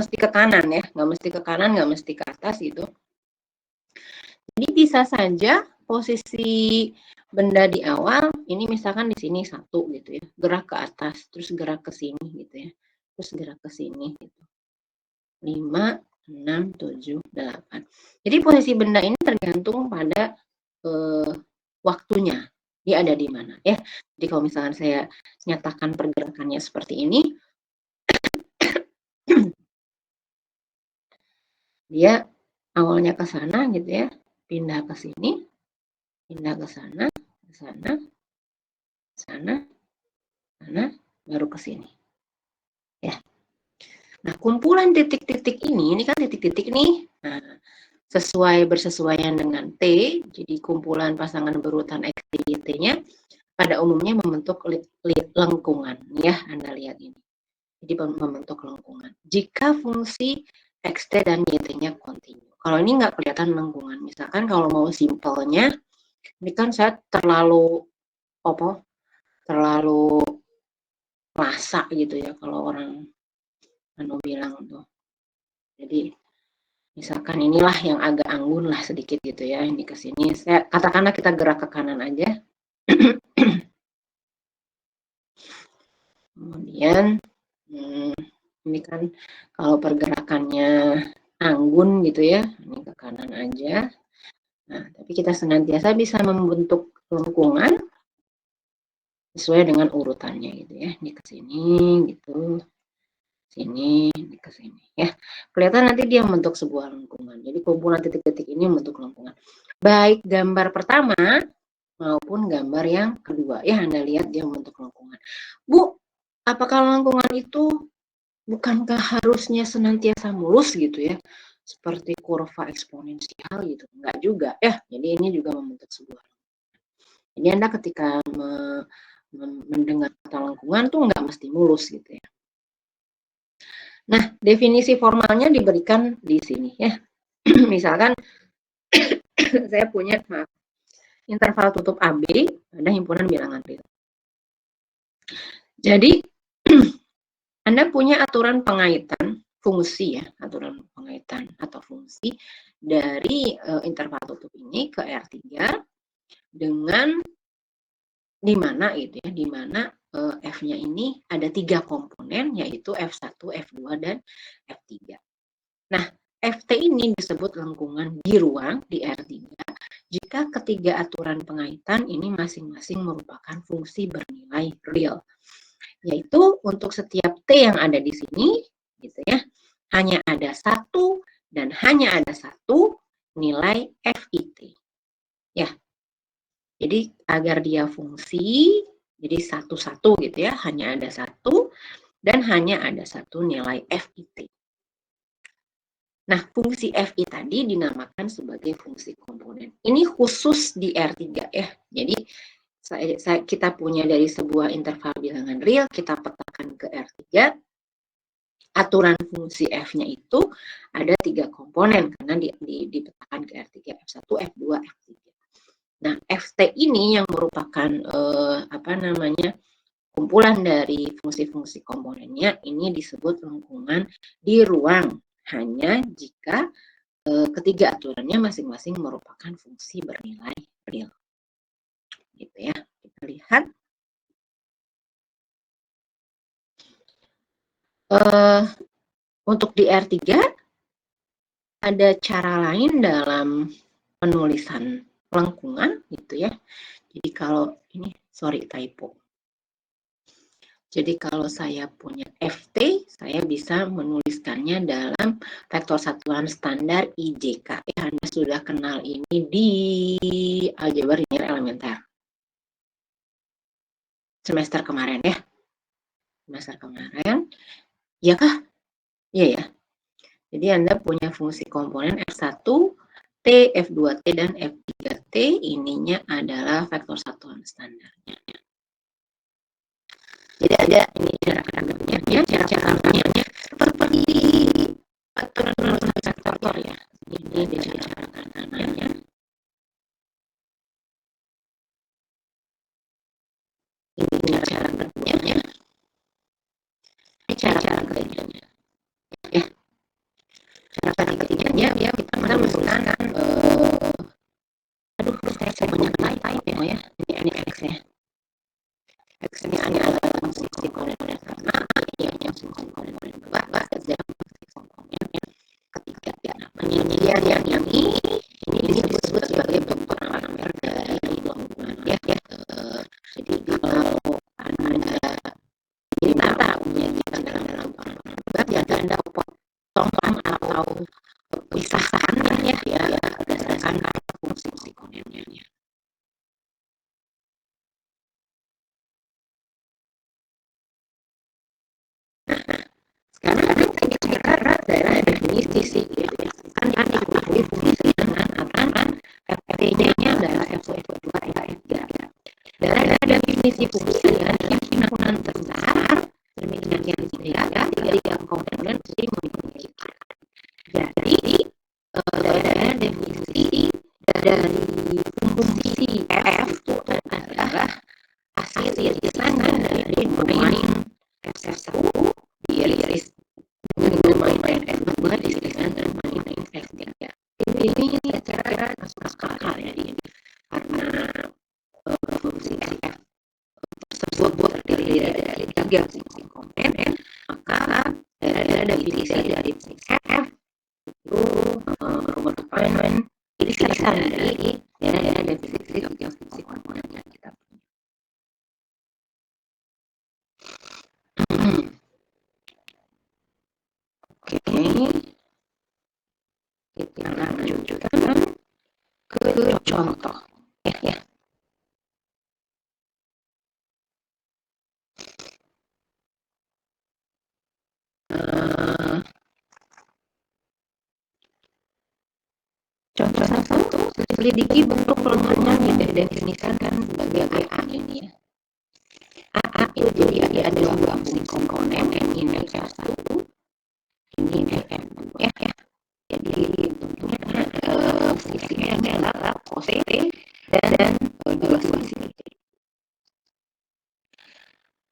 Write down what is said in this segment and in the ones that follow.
mesti ke kanan ya, nggak mesti ke kanan, nggak mesti ke atas gitu. Jadi bisa saja posisi benda di awal, ini misalkan di sini 1 gitu ya, gerak ke atas, terus gerak ke sini gitu ya, terus gerak ke sini gitu. 5, 6, 7, 8. Jadi posisi benda ini tergantung pada waktunya, dia ada di mana ya. Jadi kalau misalkan saya nyatakan pergerakannya seperti ini, dia awalnya ke sana gitu ya, pindah ke sini, pindah ke sana, ke sana, sana, sana, baru ke sini. Ya. Nah, kumpulan titik-titik ini kan titik-titik nih. Nah, bersesuaian dengan T, jadi kumpulan pasangan berurutan X, Y, T-nya pada umumnya membentuk lengkungan. Ya, Anda lihat ini. Jadi membentuk lengkungan. Jika fungsi Xt dan Yt-nya kontinu. Kalau ini nggak kelihatan lengkungan. Misalkan kalau mau simpelnya, ini kan saya terlalu masa gitu ya kalau orang bilang tuh. Jadi misalkan inilah yang agak anggun lah sedikit gitu ya, ini ke sini. Saya katakanlah kita gerak ke kanan aja. Kemudian ini kan kalau pergerakannya anggun gitu ya, ini ke kanan aja. Nah, tapi kita senantiasa bisa membentuk lengkungan sesuai dengan urutannya gitu ya. Ini ke sini gitu. Sini, ini ke sini ya. Kelihatan nanti dia membentuk sebuah lengkungan. Jadi kumpulan titik-titik ini membentuk lengkungan. Baik gambar pertama maupun gambar yang kedua. Ya, Anda lihat dia membentuk lengkungan. Bu, apakah lengkungan itu bukankah harusnya senantiasa mulus gitu ya? Seperti kurva eksponensial gitu. Enggak juga ya. Jadi ini juga membentuk sebuah lengkungan. Jadi Anda ketika mendengar kata lengkungan tuh enggak mesti mulus gitu ya. Nah, definisi formalnya diberikan di sini ya. Misalkan saya punya interval tutup AB pada himpunan bilangan real. Jadi Anda punya aturan pengaitan fungsi ya, aturan pengaitan atau fungsi dari interval tutup ini ke R3 dengan di mana itu ya, di mana F-nya ini ada 3 komponen yaitu F1, F2 dan F3. Nah, Ft ini disebut lengkungan di ruang di R3 jika ketiga aturan pengaitan ini masing-masing merupakan fungsi bernilai real. Yaitu untuk setiap T yang ada di sini gitu ya, hanya ada satu dan hanya ada satu nilai Fit. Ya. Jadi agar dia fungsi jadi satu-satu gitu ya, hanya ada satu dan hanya ada satu nilai Fit. Nah, fungsi Fi tadi dinamakan sebagai fungsi komponen. Ini khusus di R3 ya. Jadi kita punya dari sebuah interval bilangan real, kita petakan ke R3. Aturan fungsi F-nya itu ada 3 komponen karena dipetakan ke R3, F1, F2, F3. Nah, Ft ini yang merupakan kumpulan dari fungsi-fungsi komponennya ini disebut lengkungan di ruang hanya jika ketiga aturannya masing-masing merupakan fungsi bernilai real. Gitu ya. Kita lihat. Untuk di R3 ada cara lain dalam penulisan lengkungan gitu ya. Jadi kalau ini typo. Jadi kalau saya punya Ft, saya bisa menuliskannya dalam vektor satuan standar IJK. Ya, Anda sudah kenal ini di aljabar linear elementer. Semester kemarin ya. Semester kemarin. Iya kah? Iya ya. Jadi Anda punya fungsi komponen F1, T, F2T, dan F3T. Ininya adalah vektor satuan standarnya. Jadi ada ini cara kerangkanya, cara kerangkanya seperti aturan vektor ya. Ini ada cara kerangkanya. Ini cara kerjanya. Ini cara kerjanya. Ya. Jadi kalau Anda minta punya kita dalam debat, ya Anda potong atau pisahkan ya berdasarkan fungsi komponennya. Sekarang kita bicara dari definisi ya. Kan diketahui fungsi dengan aturan FT-nya adalah F1, F2, F3. Dari definisi fungsi yang himpunan terbesar demikian sehingga tiga komponen fungsi memiliki kita. Jadi dari definisi dari fungsi F itu adalah hasil irisan dari domain F1 diiris dengan domain F2 diiriskan dengan domain F3. Ini saya kira masuk akal ya ini karena fungsi F tersebut terdiri dari tiga fungsi komponen, maka dari definisi dari fungsi F itu merupakan irisan dari definisi tiga fungsi komponen yang kita punya. Oke, kita lanjutkan ke contoh ya. Contoh satu, selidiki bentuk kelemahan yang didefinisikan sebagai A ini ya. A itu jadi ada dua fungsi komponen, ini F1, ini F2 ya. Jadi tentunya fungsinya adalah cos dan dua fungsi.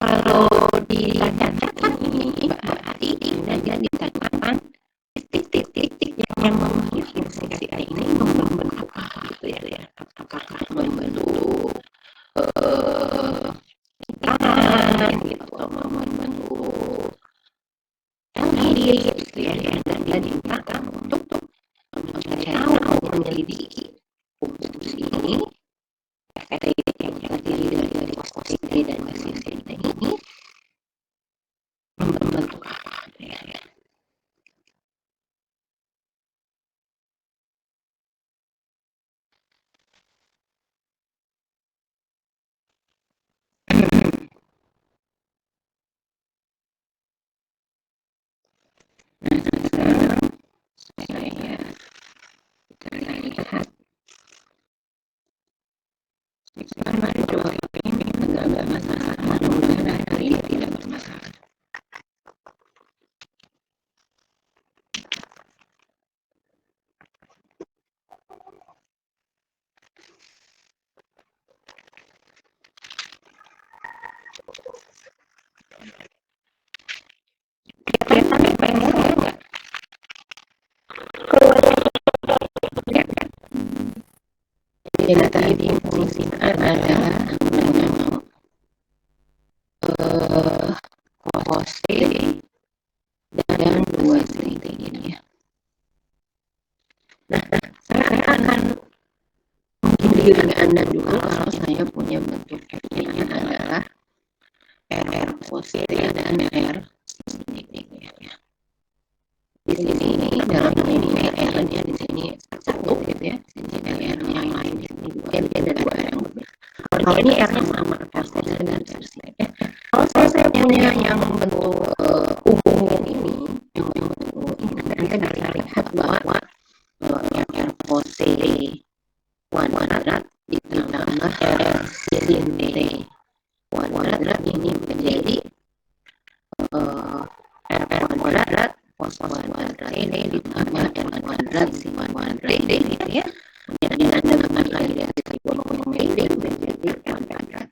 Kalau ditanyakan ini berarti dia ditanyakan titik-titik yang memenuhi fungsi ini membentuk apa gitu ya. Apakah membentuk ikan gitu, membentuk tadi gitu ya, dan dia dimintakan untuk mencari tahu, menyelidiki fungsi ini efek yang terdiri dari cos dan sin ini membentuk apa ya. Nah, sekarang kita lihat mari coba ini agak masalah, mudah-mudahan hari ini tidak bermasalah. Kelihatannya pengen enggak? Jadi tadi fungsi adalah dengan cos dan dua sin ini ya. Nah, saya akan mungkin diri Anda dulu kalau saya punya bentuk F-nya adalah R cos dan R sin ya. Di sini dalam ini R-nya di sini satu gitu ya, sini R yang lain di sini dua, jadi ada dua R yang berbeda. Kalau ini R-nya sama R cos dan R sin ya. Kalau saya punya yang bentuk umum ini, yang bentuk umum ini, Anda bisa lihat bahwa R cos kuadrat ditambah R sin kuadrat ini menjadi R kuadrat cos kuadrat ini ditambah R kuadrat sin kuadrat ini ya. Kemudian Anda dapat lagi dari trigonometri ini menjadi kuadrat.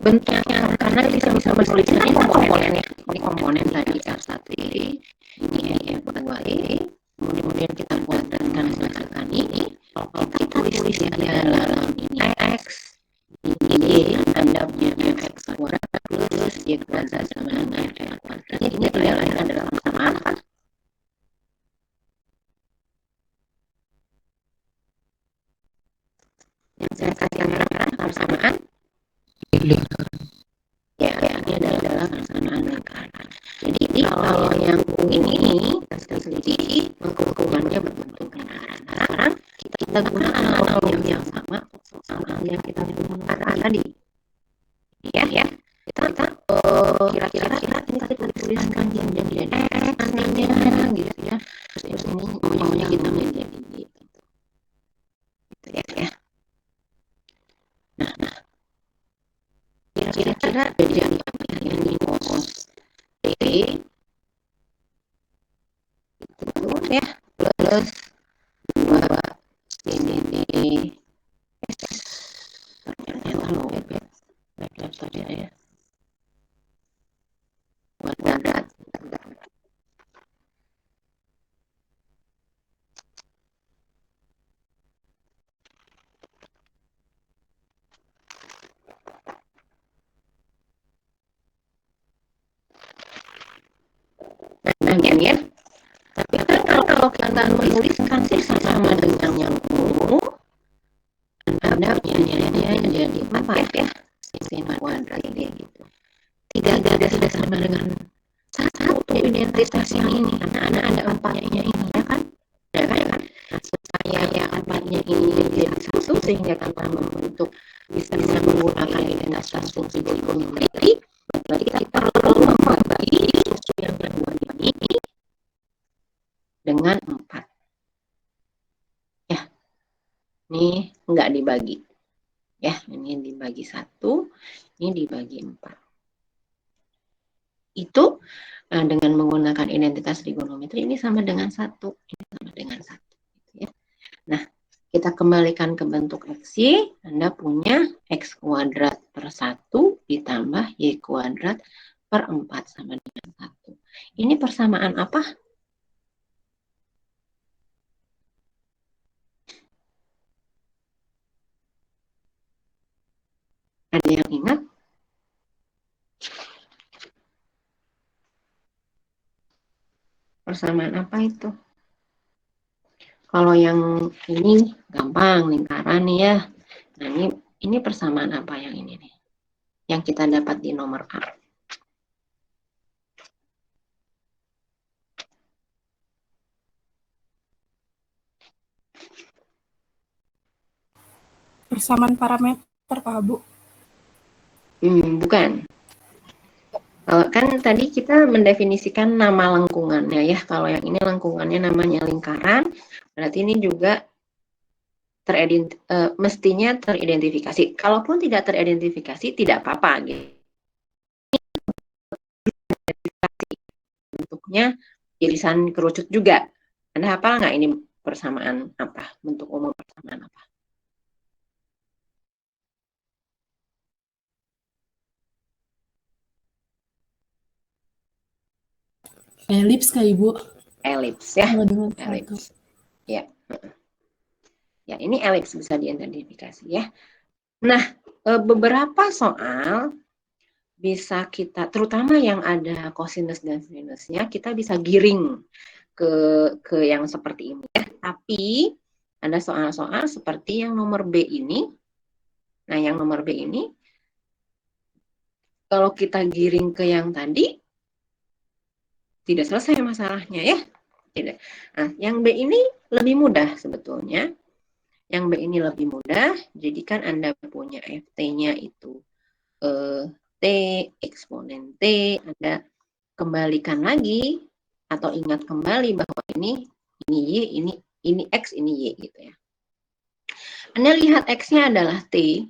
Bentuknya karena bisa bertuliskan ini komponennya, ini komponen tadi R1 ini F2 ini, kemudian kita kuadratkan berdasarkan ini, kita tulis di dalam ini X, ini Anda punya Fx kuadrat plus Y kuadrat sama dengan F kuadrat. Ini adalah persamaan. Yang saya kasih merah persamaan ya, ini adalah persamaan lingkaran. Jadi kalau yang ini kita selidiki hukumannya berbentuk lingkaran. Sekarang kita gunakan analogi yang sama yang kita gunakan tadi. Ya, kita kira-kira ini kita tuliskan jadi nantinya gitu ya. Terus ini maunya kita menjadi gitu ya. Nah, kira-kira jadi apa yang di cos T itu ya plus 2 sin D ya kuadrat. Nah, ya. Tapi kan kalau kita menuliskan sama dengan yang ungu, Anda punyanya jadi apa ya? Sin kuadrat gitu. Tidak sama dengan satu identitas yang ini, karena ada empatnya ini, ya kan? Ya kan? Supaya empatnya ini jadi satu, sehingga kita membentuk bisa menggunakan identitas fungsi trigonometri. Berarti kita perlu membagi susu yang kedua ini dengan 4. Ya, ini enggak dibagi. Ya, ini dibagi 1, ini dibagi 4. Itu dengan menggunakan identitas trigonometri ini sama dengan 1. Ini sama dengan 1. Ya. Nah, kita kembalikan ke bentuk X-Y. Anda punya X kuadrat per 1 ditambah Y kuadrat per 4 sama dengan 1. Ini persamaan apa? Ada yang ingat? Persamaan apa itu? Kalau yang ini gampang, lingkaran nih ya. Nah, ini persamaan apa yang ini nih? Yang kita dapat di nomor A. Persamaan parameter, Pak Bu. Bukan. Kan tadi kita mendefinisikan nama lengkungannya ya. Kalau yang ini lengkungannya namanya lingkaran, berarti ini juga mestinya teridentifikasi. Kalaupun tidak teridentifikasi, tidak apa-apa gitu. Bentuknya irisan kerucut juga. Anda hafal nggak ini persamaan apa? Bentuk umum persamaan apa? Elips kah Ibu? Elips ya. Elips. Ya. Ya, ini elips bisa diidentifikasi ya. Nah, beberapa soal bisa kita, terutama yang ada kosinus dan sinusnya, kita bisa giring ke yang seperti ini ya. Tapi ada soal-soal seperti yang nomor B ini. Nah, yang nomor B ini, kalau kita giring ke yang tadi, tidak selesai masalahnya ya. Tidak. Nah, yang B ini lebih mudah sebetulnya. Yang B ini lebih mudah, jadikan Anda punya FT-nya itu T, eksponen T, Anda kembalikan lagi, atau ingat kembali bahwa ini Y, ini X, ini Y gitu ya. Anda lihat X-nya adalah T,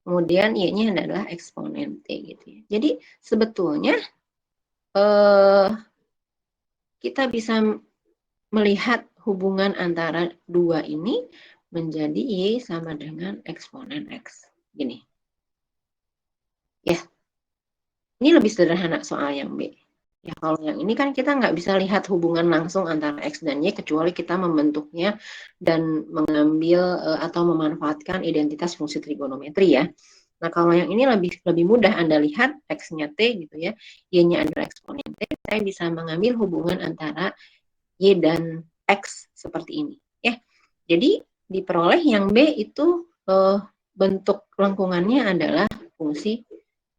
kemudian Y-nya adalah eksponen T gitu ya. Jadi sebetulnya kita bisa melihat hubungan antara dua ini menjadi Y sama dengan eksponen X. Gini. Ya, ini lebih sederhana soal yang B. Ya, kalau yang ini kan kita nggak bisa lihat hubungan langsung antara X dan Y, kecuali kita membentuknya dan mengambil atau memanfaatkan identitas fungsi trigonometri ya. Nah, kalau yang ini lebih mudah Anda lihat X-nya T gitu ya, Y-nya adalah eksponen T, saya bisa mengambil hubungan antara Y dan X seperti ini. Ya, jadi diperoleh, yang B itu bentuk lengkungannya adalah fungsi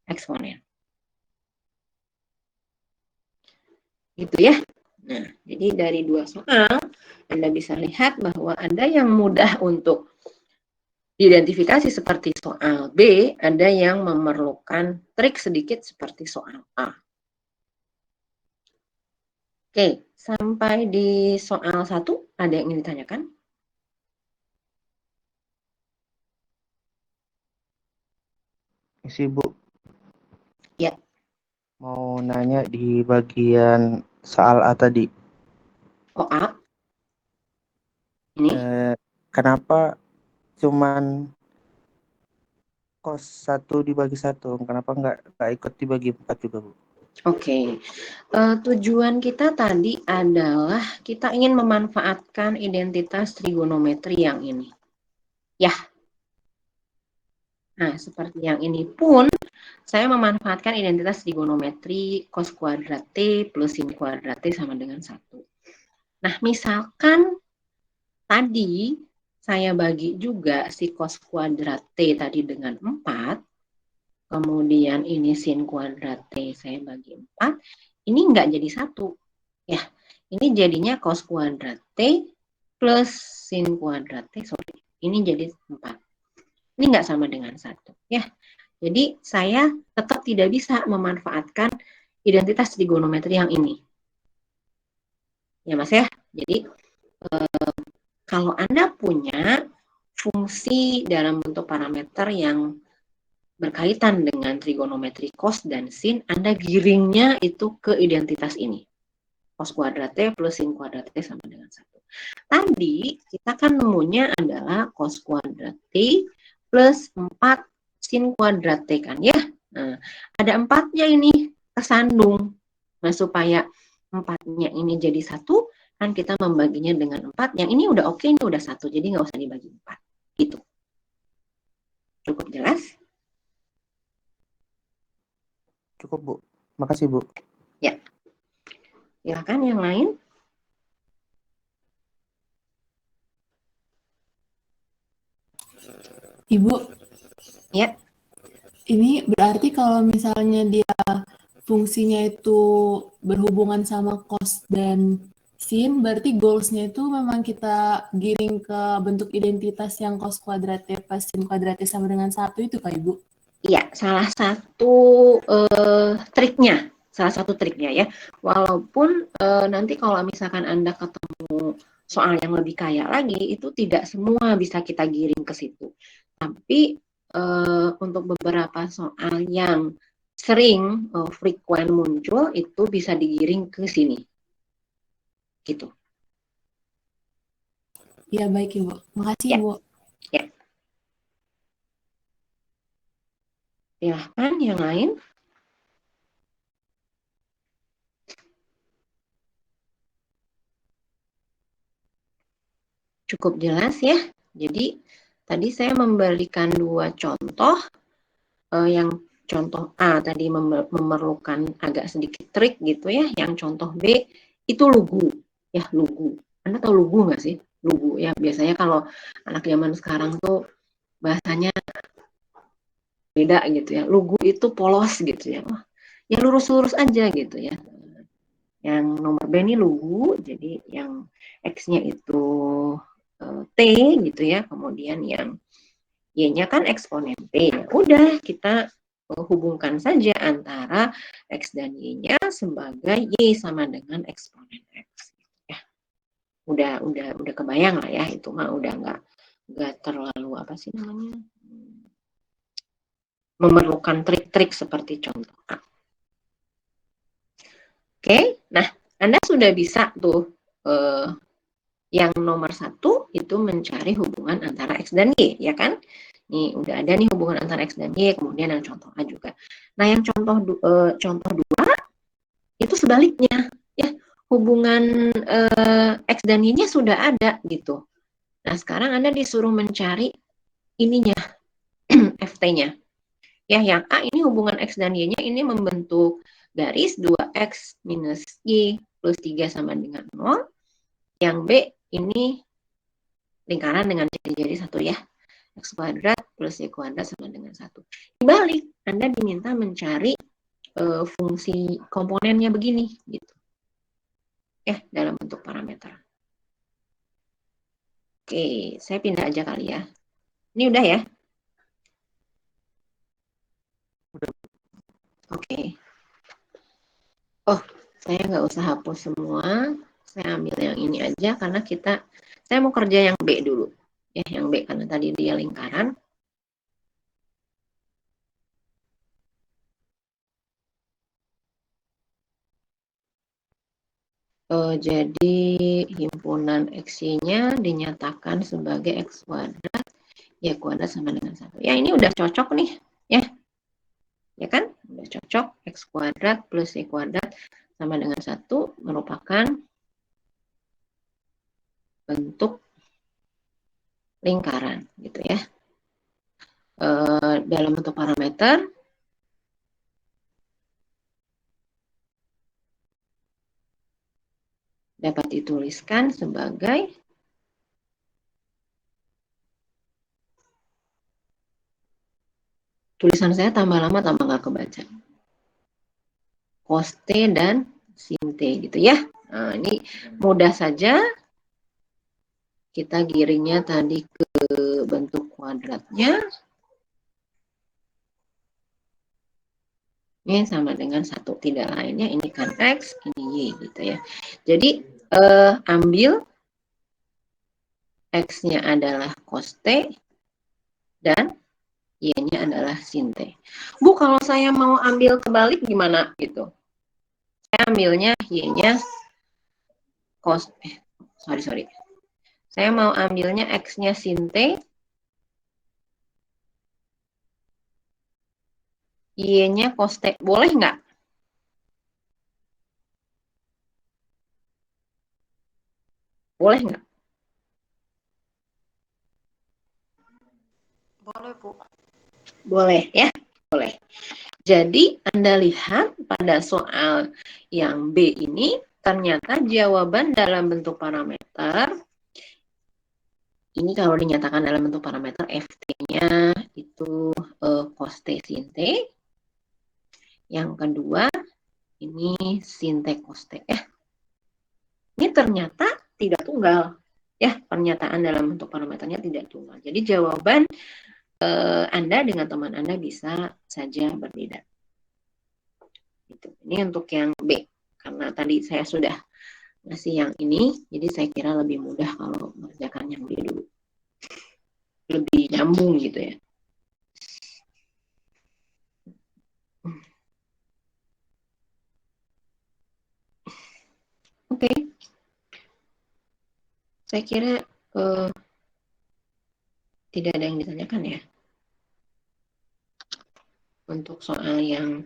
eksponen. Gitu ya. Nah, jadi dari dua soal, Anda bisa lihat bahwa ada yang mudah untuk diidentifikasi seperti soal B, ada yang memerlukan trik sedikit seperti soal A. Oke, sampai di soal 1, ada yang ingin ditanyakan? Isi Bu, Ya. mau nanya di bagian soal A tadi. Oh, A. Ini. Kenapa cuman cos 1 dibagi 1? Kenapa nggak ikut dibagi 4 juga, Bu? Oke. Tujuan kita tadi adalah kita ingin memanfaatkan identitas trigonometri yang ini. Ya. Nah, seperti yang ini pun, saya memanfaatkan identitas trigonometri cos kuadrat T plus sin kuadrat T sama dengan 1. Nah, misalkan tadi saya bagi juga si cos kuadrat T tadi dengan 4, kemudian ini sin kuadrat T saya bagi 4, ini enggak jadi 1. Ya, ini jadinya cos kuadrat T plus sin kuadrat T, sorry, ini jadi 4. Ini enggak sama dengan 1. Ya, jadi saya tetap tidak bisa memanfaatkan identitas trigonometri yang ini. Ya Mas ya, jadi kalau Anda punya fungsi dalam bentuk parameter yang berkaitan dengan trigonometri cos dan sin, Anda giringnya itu ke identitas ini. Cos kuadrat T plus sin kuadrat T sama dengan 1. Tadi kita kan nemunya adalah cos kuadrat T plus 4 sin kuadrat T kan ya. Nah, ada 4-nya ini kesandung. Nah, supaya 4-nya ini jadi 1, kan kita membaginya dengan 4. Yang ini udah oke, ini udah 1. Jadi nggak usah dibagi 4. Gitu. Cukup jelas? Cukup, Bu. Makasih, Bu. Ya. Silakan yang lain. Ibu, Ya. ini berarti kalau misalnya dia fungsinya itu berhubungan sama cos dan sin, berarti goals-nya itu memang kita giring ke bentuk identitas yang cos kuadrat T plus sin kuadrat T sama dengan 1 itu Kak Ibu? Iya, salah satu triknya. Salah satu triknya ya. Walaupun nanti kalau misalkan Anda ketemu soal yang lebih kaya lagi, itu tidak semua bisa kita giring ke situ. Tapi untuk beberapa soal yang sering frequent muncul, itu bisa digiring ke sini. Gitu. Iya, baik Ibu. Makasih Ya. Ibu. Ya. Silahkan yang lain. Cukup jelas ya. Jadi tadi saya memberikan 2 contoh. Yang contoh A tadi memerlukan agak sedikit trik gitu ya. Yang contoh B itu lugu. Ya, lugu. Anda tahu lugu nggak sih? Lugu ya. Biasanya kalau anak zaman sekarang tuh bahasanya beda gitu ya. Lugu itu polos gitu ya. Oh, ya lurus-lurus aja gitu ya. Yang nomor B ini lugu, jadi yang X-nya itu T gitu ya. Kemudian yang Y-nya kan eksponen T. Udah, kita hubungkan saja antara X dan Y-nya sebagai Y sama dengan eksponen X. Ya. Udah kebayang lah ya, itu mah udah nggak terlalu apa sih namanya, memerlukan trik-trik seperti contoh A. Oke, nah Anda sudah bisa tuh yang nomor 1 itu mencari hubungan antara X dan Y, ya kan? Nih, udah ada nih hubungan antara X dan Y, kemudian yang contoh A juga. Nah, yang contoh 2 itu sebaliknya, ya. Hubungan X dan Y-nya sudah ada gitu. Nah, sekarang Anda disuruh mencari ininya, FT-nya. Ya, yang A ini hubungan X dan Y-nya ini membentuk garis 2X minus Y plus 3 sama dengan 0. Yang B ini lingkaran dengan jadi 1 ya. X kuadrat plus Y kuadrat sama dengan 1. Dibalik, Anda diminta mencari fungsi komponennya begini gitu. Ya, dalam bentuk parameter. Oke, saya pindah aja kali ya. Ini udah ya? Oke. Oh, saya nggak usah hapus semua. Saya ambil yang ini aja karena saya mau kerja yang B dulu. Ya, yang B karena tadi dia lingkaran. Jadi himpunan X-nya dinyatakan sebagai X kuadrat, Y kuadrat sama dengan 1. Ya, ini udah cocok nih. Ya kan? Udah cocok. X kuadrat plus Y kuadrat sama dengan 1 merupakan bentuk lingkaran. Gitu ya. Dalam bentuk parameter, dapat dituliskan sebagai tulisan saya tambah lama tambah nggak kebaca. Cos T dan sin T gitu ya. Nah, ini mudah saja. Kita giringnya tadi ke bentuk kuadratnya. Ini sama dengan 1. Tidak lainnya ini kan X, ini Y gitu ya. Jadi ambil X-nya adalah cos T dan Y-nya adalah sin T. Bu, kalau saya mau ambil kebalik gimana gitu? Saya ambilnya Y-nya cos, sorry. Saya mau ambilnya X-nya sin T, Y-nya cos T. Boleh nggak? Boleh nggak? Boleh, Bu. Boleh ya? Boleh. Jadi, Anda lihat pada soal yang B ini, ternyata jawaban dalam bentuk parameter, ini kalau dinyatakan dalam bentuk parameter, FT-nya itu cos T sin T. Yang kedua, ini sin T cos T ya. Ini ternyata tidak tunggal. Ya, pernyataan dalam bentuk parameternya tidak tunggal. Jadi jawaban Anda dengan teman Anda bisa saja berbeda. Gitu. Ini untuk yang B. Karena tadi saya sudah ngasih yang ini, jadi saya kira lebih mudah kalau mengerjakan yang B dulu. Lebih nyambung gitu ya. Oke. Saya kira tidak ada yang ditanyakan ya. Untuk soal yang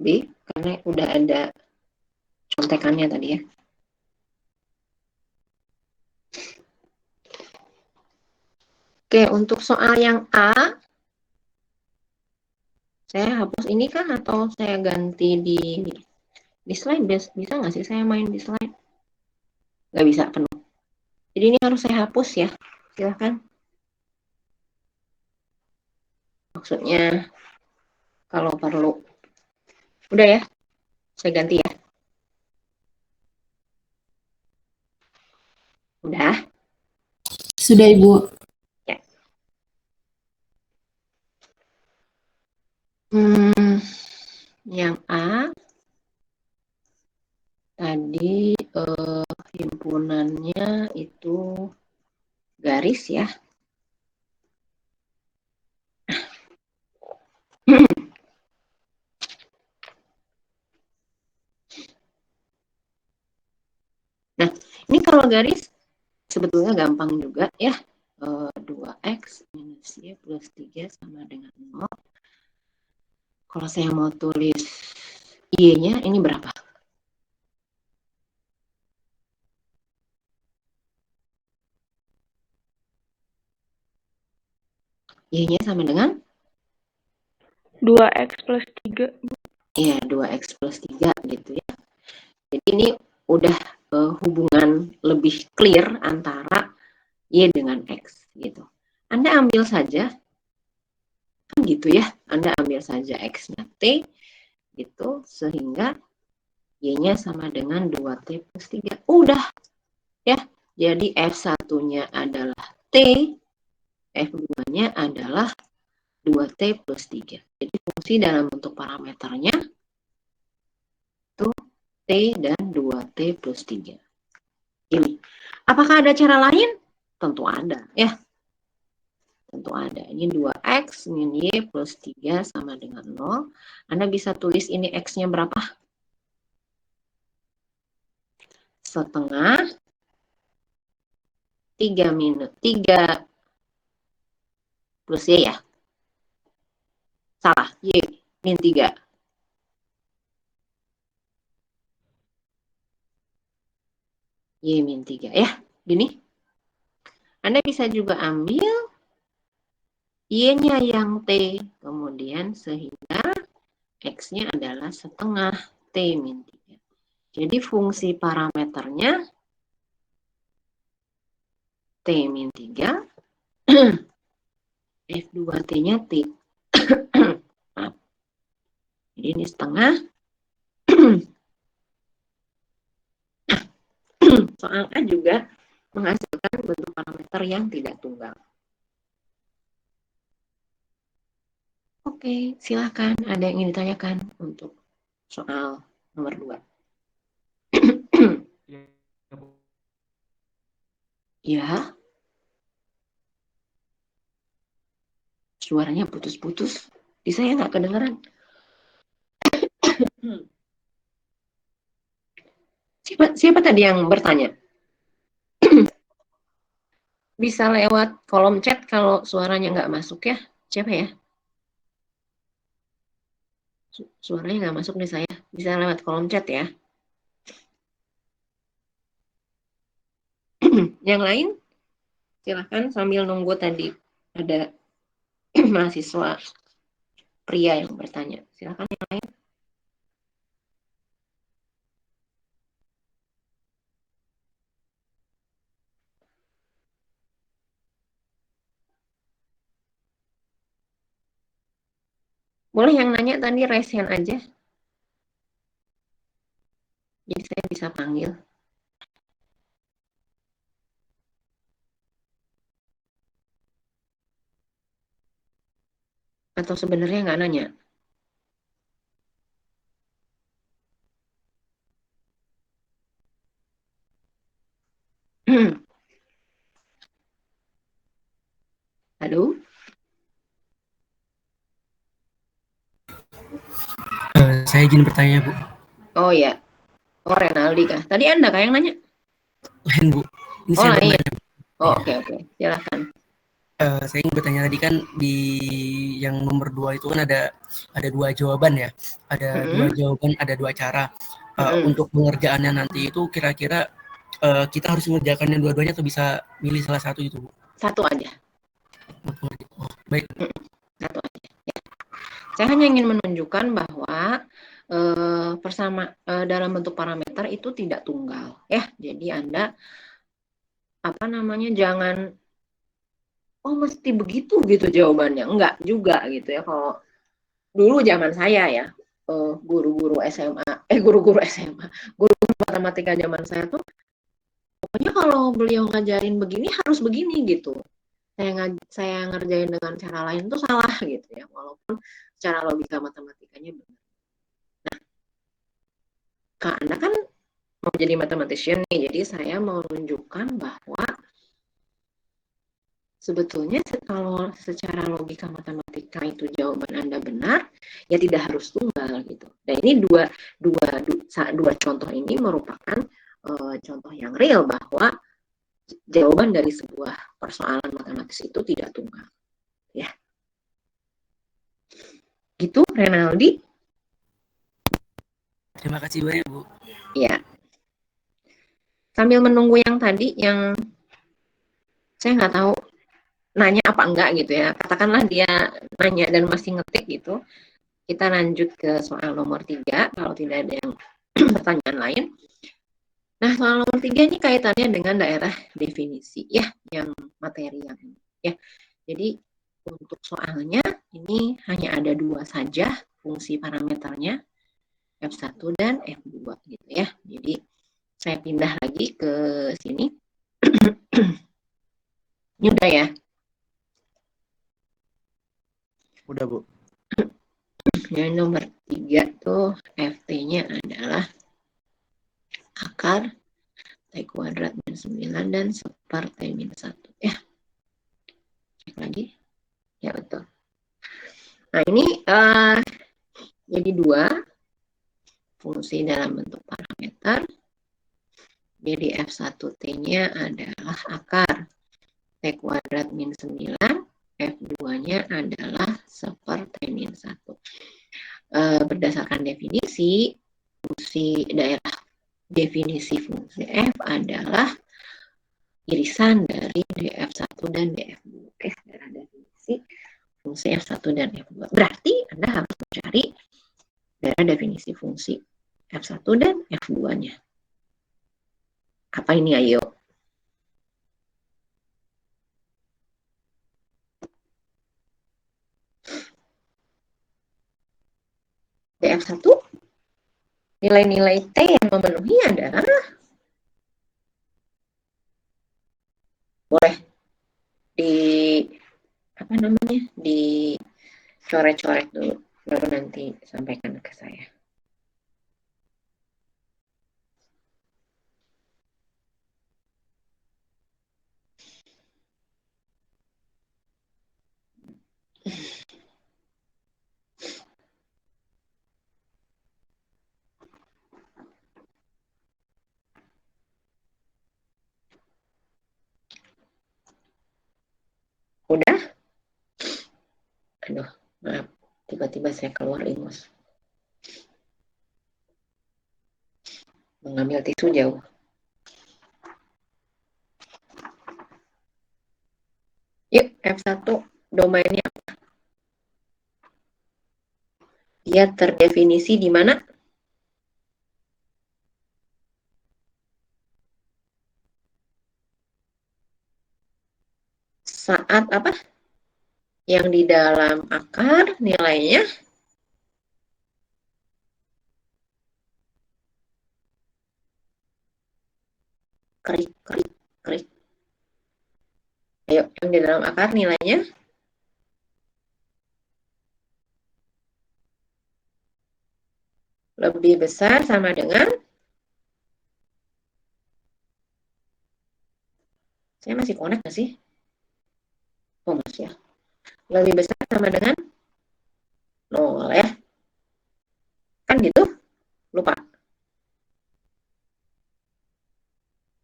B, karena udah ada contekannya tadi ya. Oke, untuk soal yang A, saya hapus ini kah atau saya ganti di slide? Bisa nggak sih saya main di slide? Nggak bisa penuh. Jadi ini harus saya hapus ya. Silahkan. Maksudnya kalau perlu. Udah ya, saya ganti ya. Udah? Sudah, Ibu. Ya. Yang A tadi himpunannya itu garis ya. Nah, ini kalau garis sebetulnya gampang juga ya. 2x minus y plus 3 sama dengan 0. Kalau saya mau tulis y-nya, ini berapa? Y-nya sama dengan? 2x plus 3. Iya, 2x plus 3 gitu ya. Jadi ini udah hubungan lebih clear antara Y dengan X gitu. Anda ambil saja, kan gitu ya, Anda ambil saja X-nya T gitu, sehingga Y-nya sama dengan 2T plus 3. Udah ya, jadi F1-nya adalah T, F2-nya adalah 2T plus 3. Jadi fungsi dalam bentuk parameternya itu T dan 2T plus 3. Ini. Apakah ada cara lain? Tentu ada ya. Tentu ada. Ini 2X min Y plus 3 sama dengan 0. Anda bisa tulis ini X-nya berapa? Setengah 3 plus Y ya. Salah, Y min 3. Y min 3 ya. Gini. Anda bisa juga ambil Y-nya yang T, kemudian sehingga X-nya adalah setengah T min 3. Jadi fungsi parameternya T min 3, F2T-nya T. Jadi ini setengah. Soal A juga menghasilkan bentuk parameter yang tidak tunggal. Oke, silakan. Ada yang ingin ditanyakan untuk soal nomor 2? Ya. Suaranya putus-putus. Di saya nggak kedengeran. Siapa tadi yang bertanya? Bisa lewat kolom chat kalau suaranya nggak masuk ya. Siapa ya? Suaranya nggak masuk nih saya. Bisa lewat kolom chat ya. Yang lain? Silahkan sambil nunggu tadi ada mahasiswa pria yang bertanya. Silahkan yang lain. Boleh yang nanya tadi raise hand aja. Jadi saya bisa panggil. Atau sebenarnya nggak nanya? Halo? Saya izin bertanya, Bu. Oh ya. Oh, Renaldi kah? Tadi Anda kah yang nanya? Lain, Bu. Ini Oh, saya lain. bertanya. Oh, oke. Silakan. Saya ingin bertanya tadi kan di yang nomor 2 itu kan ada 2 jawaban ya. Ada 2 jawaban, ada 2 cara. Untuk pengerjaannya nanti itu kira-kira kita harus mengerjakan yang dua-duanya atau bisa milih salah satu itu, Bu? Satu aja. Oh, baik. Satu aja. Ya. Saya hanya ingin menunjukkan bahwa dalam bentuk parameter itu tidak tunggal ya. Jadi Anda jangan mesti begitu gitu jawabannya. Enggak juga gitu ya. Kalau dulu zaman saya ya, guru-guru matematika zaman saya tuh pokoknya kalau beliau ngajarin begini harus begini gitu. Saya ngerjain dengan cara lain tuh salah gitu ya, walaupun secara logika matematikanya benar. Nah, karena kan mau jadi mathematician nih, jadi saya mau menunjukkan bahwa sebetulnya kalau secara logika matematika itu jawaban Anda benar, ya tidak harus tunggal gitu. Dan ini dua contoh ini merupakan contoh yang real bahwa jawaban dari sebuah persoalan matematis itu tidak tunggal. Ya. Gitu, Renaldi. Terima kasih banyak, Bu. Ya. Sambil menunggu yang tadi, yang saya nggak tahu nanya apa enggak gitu ya. Katakanlah dia nanya dan masih ngetik gitu. Kita lanjut ke soal nomor 3, kalau tidak ada yang pertanyaan lain. Nah, soal nomor 3 ini kaitannya dengan daerah definisi ya, yang materi yang ini ya. Jadi untuk soalnya ini hanya ada 2 saja fungsi parameternya, F1 dan F2 gitu ya. Jadi saya pindah lagi ke sini. Ini udah ya. Udah, Bu. Yang nomor 3 tuh Ft-nya adalah akar T kuadrat min 9 dan seper T min 1 ya. Cek lagi. Ya betul. Nah ini jadi 2 fungsi dalam bentuk parameter. Jadi F1T-nya adalah akar T kuadrat min 9, F2-nya adalah seper T min 1. Berdasarkan definisi, fungsi daerah definisi fungsi F adalah irisan dari df1 dan df2. Oke, daerah definisi fungsi f1 dan f2. Berarti Anda harus mencari daerah definisi fungsi f1 dan f2-nya. Apa ini, ayo? df1 nilai-nilai T yang memenuhi adalah boleh dicoret-coret dulu baru nanti sampaikan ke saya. Udah? Aduh, maaf. Tiba-tiba saya keluar ingus. Mengambil tisu jauh. Yuk, F1 domainnya apa? Dia terdefinisi di mana? Saat apa? Yang di dalam akar nilainya krik. Ayo, yang di dalam akar nilainya lebih besar sama dengan, saya masih connect nggak sih? Oh, masih ya. Lebih besar sama dengan 0 ya. Kan gitu? Lupa.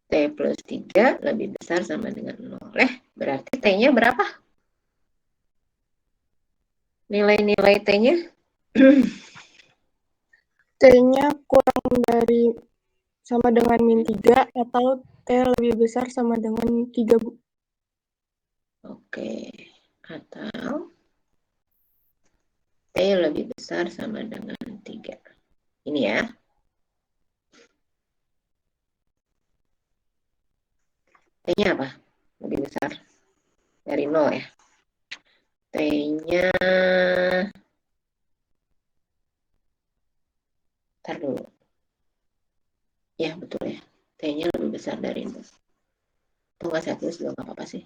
T plus 3 lebih besar sama dengan 0 ya. Berarti T-nya berapa? Nilai-nilai T-nya? T-nya kurang dari sama dengan min 3 atau T lebih besar sama dengan 3, Bu. Oke. Atau T lebih besar sama dengan 3. Ini ya. T-nya apa? Lebih besar dari 0 ya. T-nya, ntar dulu. Ya, betul ya. T-nya lebih besar dari 0. Atau nggak saya tulis juga nggak apa-apa sih.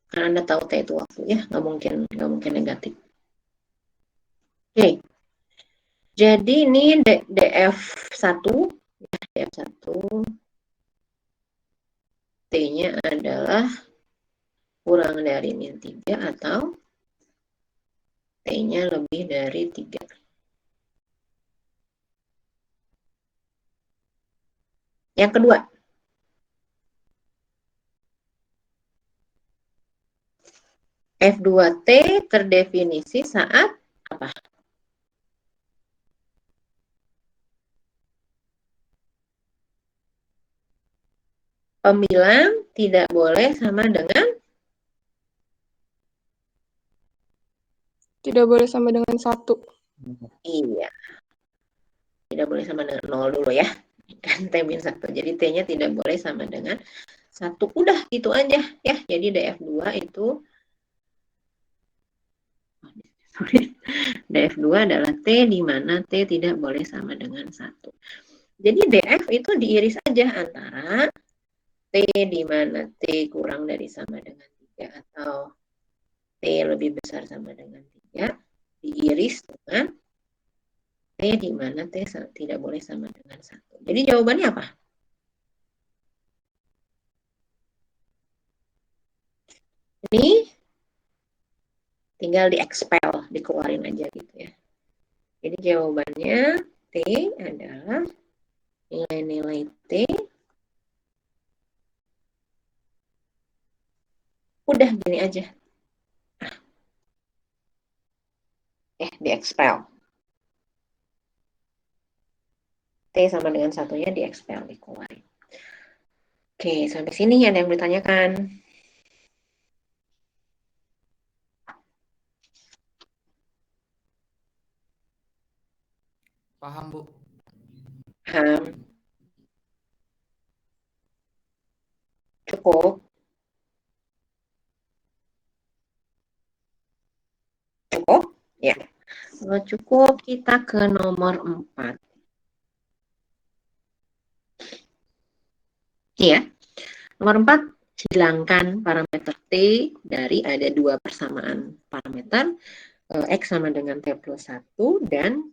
Karena Anda tahu T itu waktu ya, nggak mungkin negatif. Oke. Jadi ini df1, ya, df1, T-nya adalah kurang dari min 3 atau T-nya lebih dari 3. Yang kedua, F2T terdefinisi saat apa? Pembilang tidak boleh sama dengan? Tidak boleh sama dengan 1. Iya. Tidak boleh sama dengan 0 dulu ya. kan T min 1. Jadi T-nya tidak boleh sama dengan 1. Udah gitu aja ya. Jadi DF2 itu DF2 adalah T di mana T tidak boleh sama dengan 1. Jadi DF itu diiris aja antara T di mana T kurang dari sama dengan 3 atau T lebih besar sama dengan 3 diiris dengan T di mana T tidak boleh sama dengan 1. Jadi jawabannya apa? Ini tinggal di-expel, dikeluarin aja gitu ya. Jadi jawabannya T adalah nilai-nilai T. Udah gini aja. Di-expel. T sama dengan 1-nya di-expel, dikeluarin. Oke, sampai sini ada yang ditanyakan? Paham, Bu. Paham? Cukup? Cukup? Ya. Kalau cukup, kita ke nomor 4. Iya. Nomor 4, hilangkan parameter T dari ada 2 persamaan parameter. X sama dengan T plus 1 dan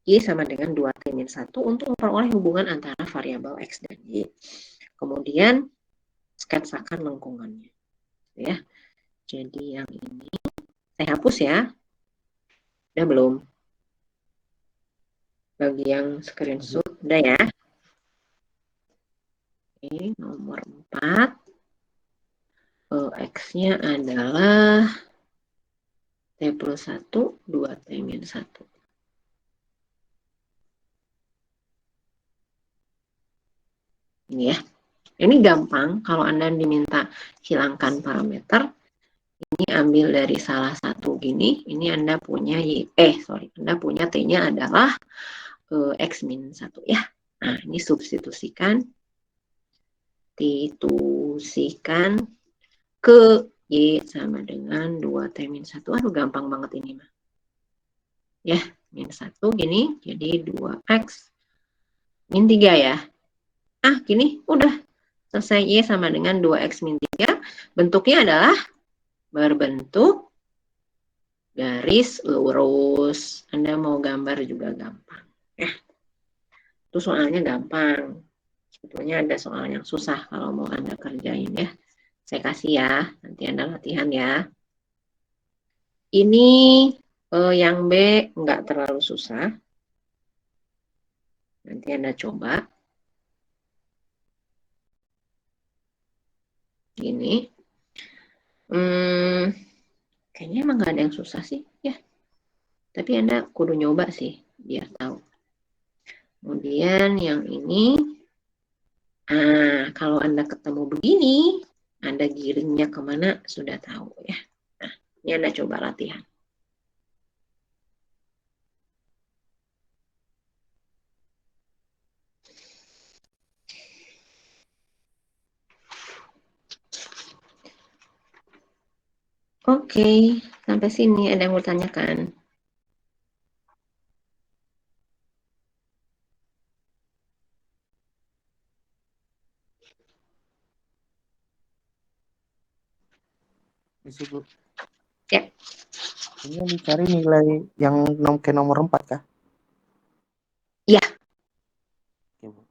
Y sama dengan 2T-1 untuk memperoleh hubungan antara variabel X dan Y. Kemudian, sketsakan lengkungannya. Ya. Jadi yang ini, saya hapus ya. Udah belum? Bagi yang screenshot, udah ya. Oke, nomor 4. X-nya adalah T plus 1, 2T-1. Ini ya. Ini gampang kalau Anda diminta hilangkan parameter. Ini ambil dari salah satu gini. Ini Anda punya Anda punya T-nya adalah X min 1 ya. Nah, ini substitusikan. Ditusikan ke Y sama dengan 2T min 1. Aduh, gampang banget ini mah. Ya, min 1 gini, jadi 2X min 3 ya. Gini, udah. Selesai. Y sama dengan 2X min 3. Bentuknya adalah berbentuk garis lurus. Anda mau gambar juga gampang. Ya. Itu soalnya gampang. Sebetulnya ada soal yang susah kalau mau Anda kerjain ya. Saya kasih ya, nanti Anda latihan ya. Ini yang B nggak terlalu susah. Nanti Anda coba. Ini. Kayaknya emang nggak ada yang susah sih ya. Tapi Anda kudu nyoba sih, biar tahu. Kemudian yang ini. Kalau Anda ketemu begini, Anda giringnya kemana sudah tahu ya. Nah, ini Anda coba latihan. Oke, sampai sini ada yang mau tanyakan? Isi, Bu. Ya. Ini yang dicari nilai yang ke nomor 4 kah? Iya. Oke, Bu.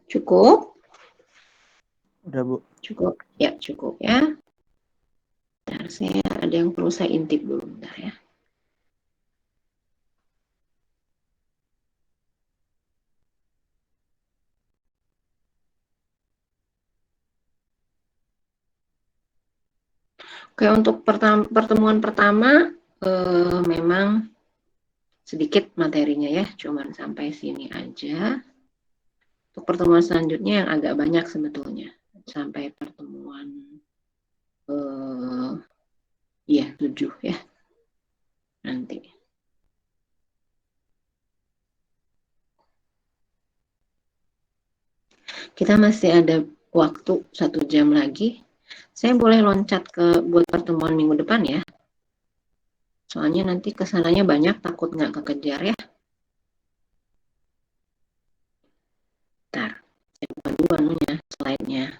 Cukup? Udah, Bu. Cukup. Ya, cukup ya. Bentar, saya ada yang perlu saya intip dulu bentar ya. Oke, untuk pertemuan pertama memang sedikit materinya ya, cuman sampai sini aja. Untuk pertemuan selanjutnya yang agak banyak sebetulnya, sampai pertemuan 7 ya nanti. Kita masih ada waktu 1 jam lagi. Saya boleh loncat buat pertemuan minggu depan ya. Soalnya nanti kesananya banyak, takut nggak kekejar ya. Bentar, saya buka dulu anunya, slide-nya.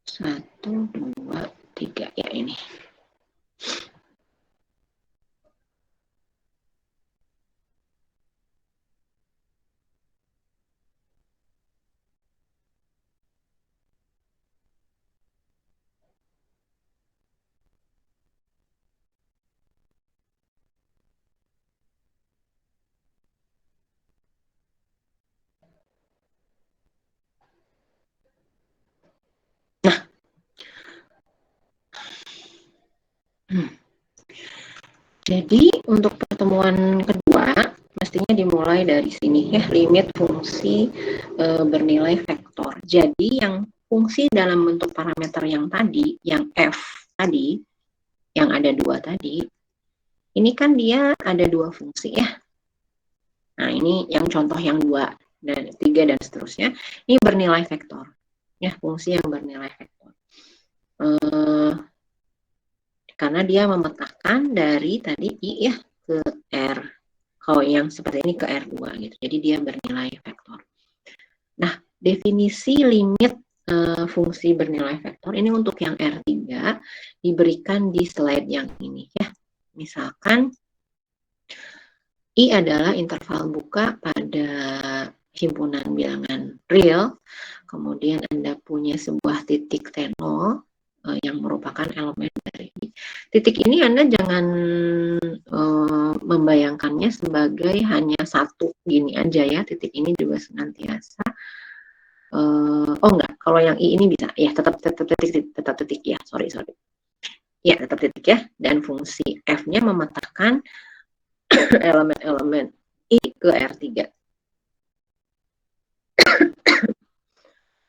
Satu, 2, 3 ya ini. Jadi untuk pertemuan kedua mestinya dimulai dari sini ya, limit fungsi bernilai vektor. Jadi yang fungsi dalam bentuk parameter yang tadi, yang f tadi, yang ada 2 tadi, ini kan dia ada 2 fungsi ya. Nah ini yang contoh yang 2 dan 3 dan seterusnya, ini bernilai vektor ya, fungsi yang bernilai vektor. Karena dia memetakan dari tadi I ya ke R. Kalau yang seperti ini ke R2 gitu. Jadi dia bernilai vektor. Nah, definisi limit fungsi bernilai vektor ini untuk yang R3 diberikan di slide yang ini ya. Misalkan I adalah interval buka pada himpunan bilangan real. Kemudian Anda punya sebuah titik T0 yang merupakan elemen dari I. Titik ini Anda jangan membayangkannya sebagai hanya satu gini aja ya, titik ini juga senantiasa. Oh enggak, kalau yang I ini bisa ya, tetap titik ya, sorry. Ya, tetap titik ya, dan fungsi F-nya memetakan elemen-elemen I ke R3.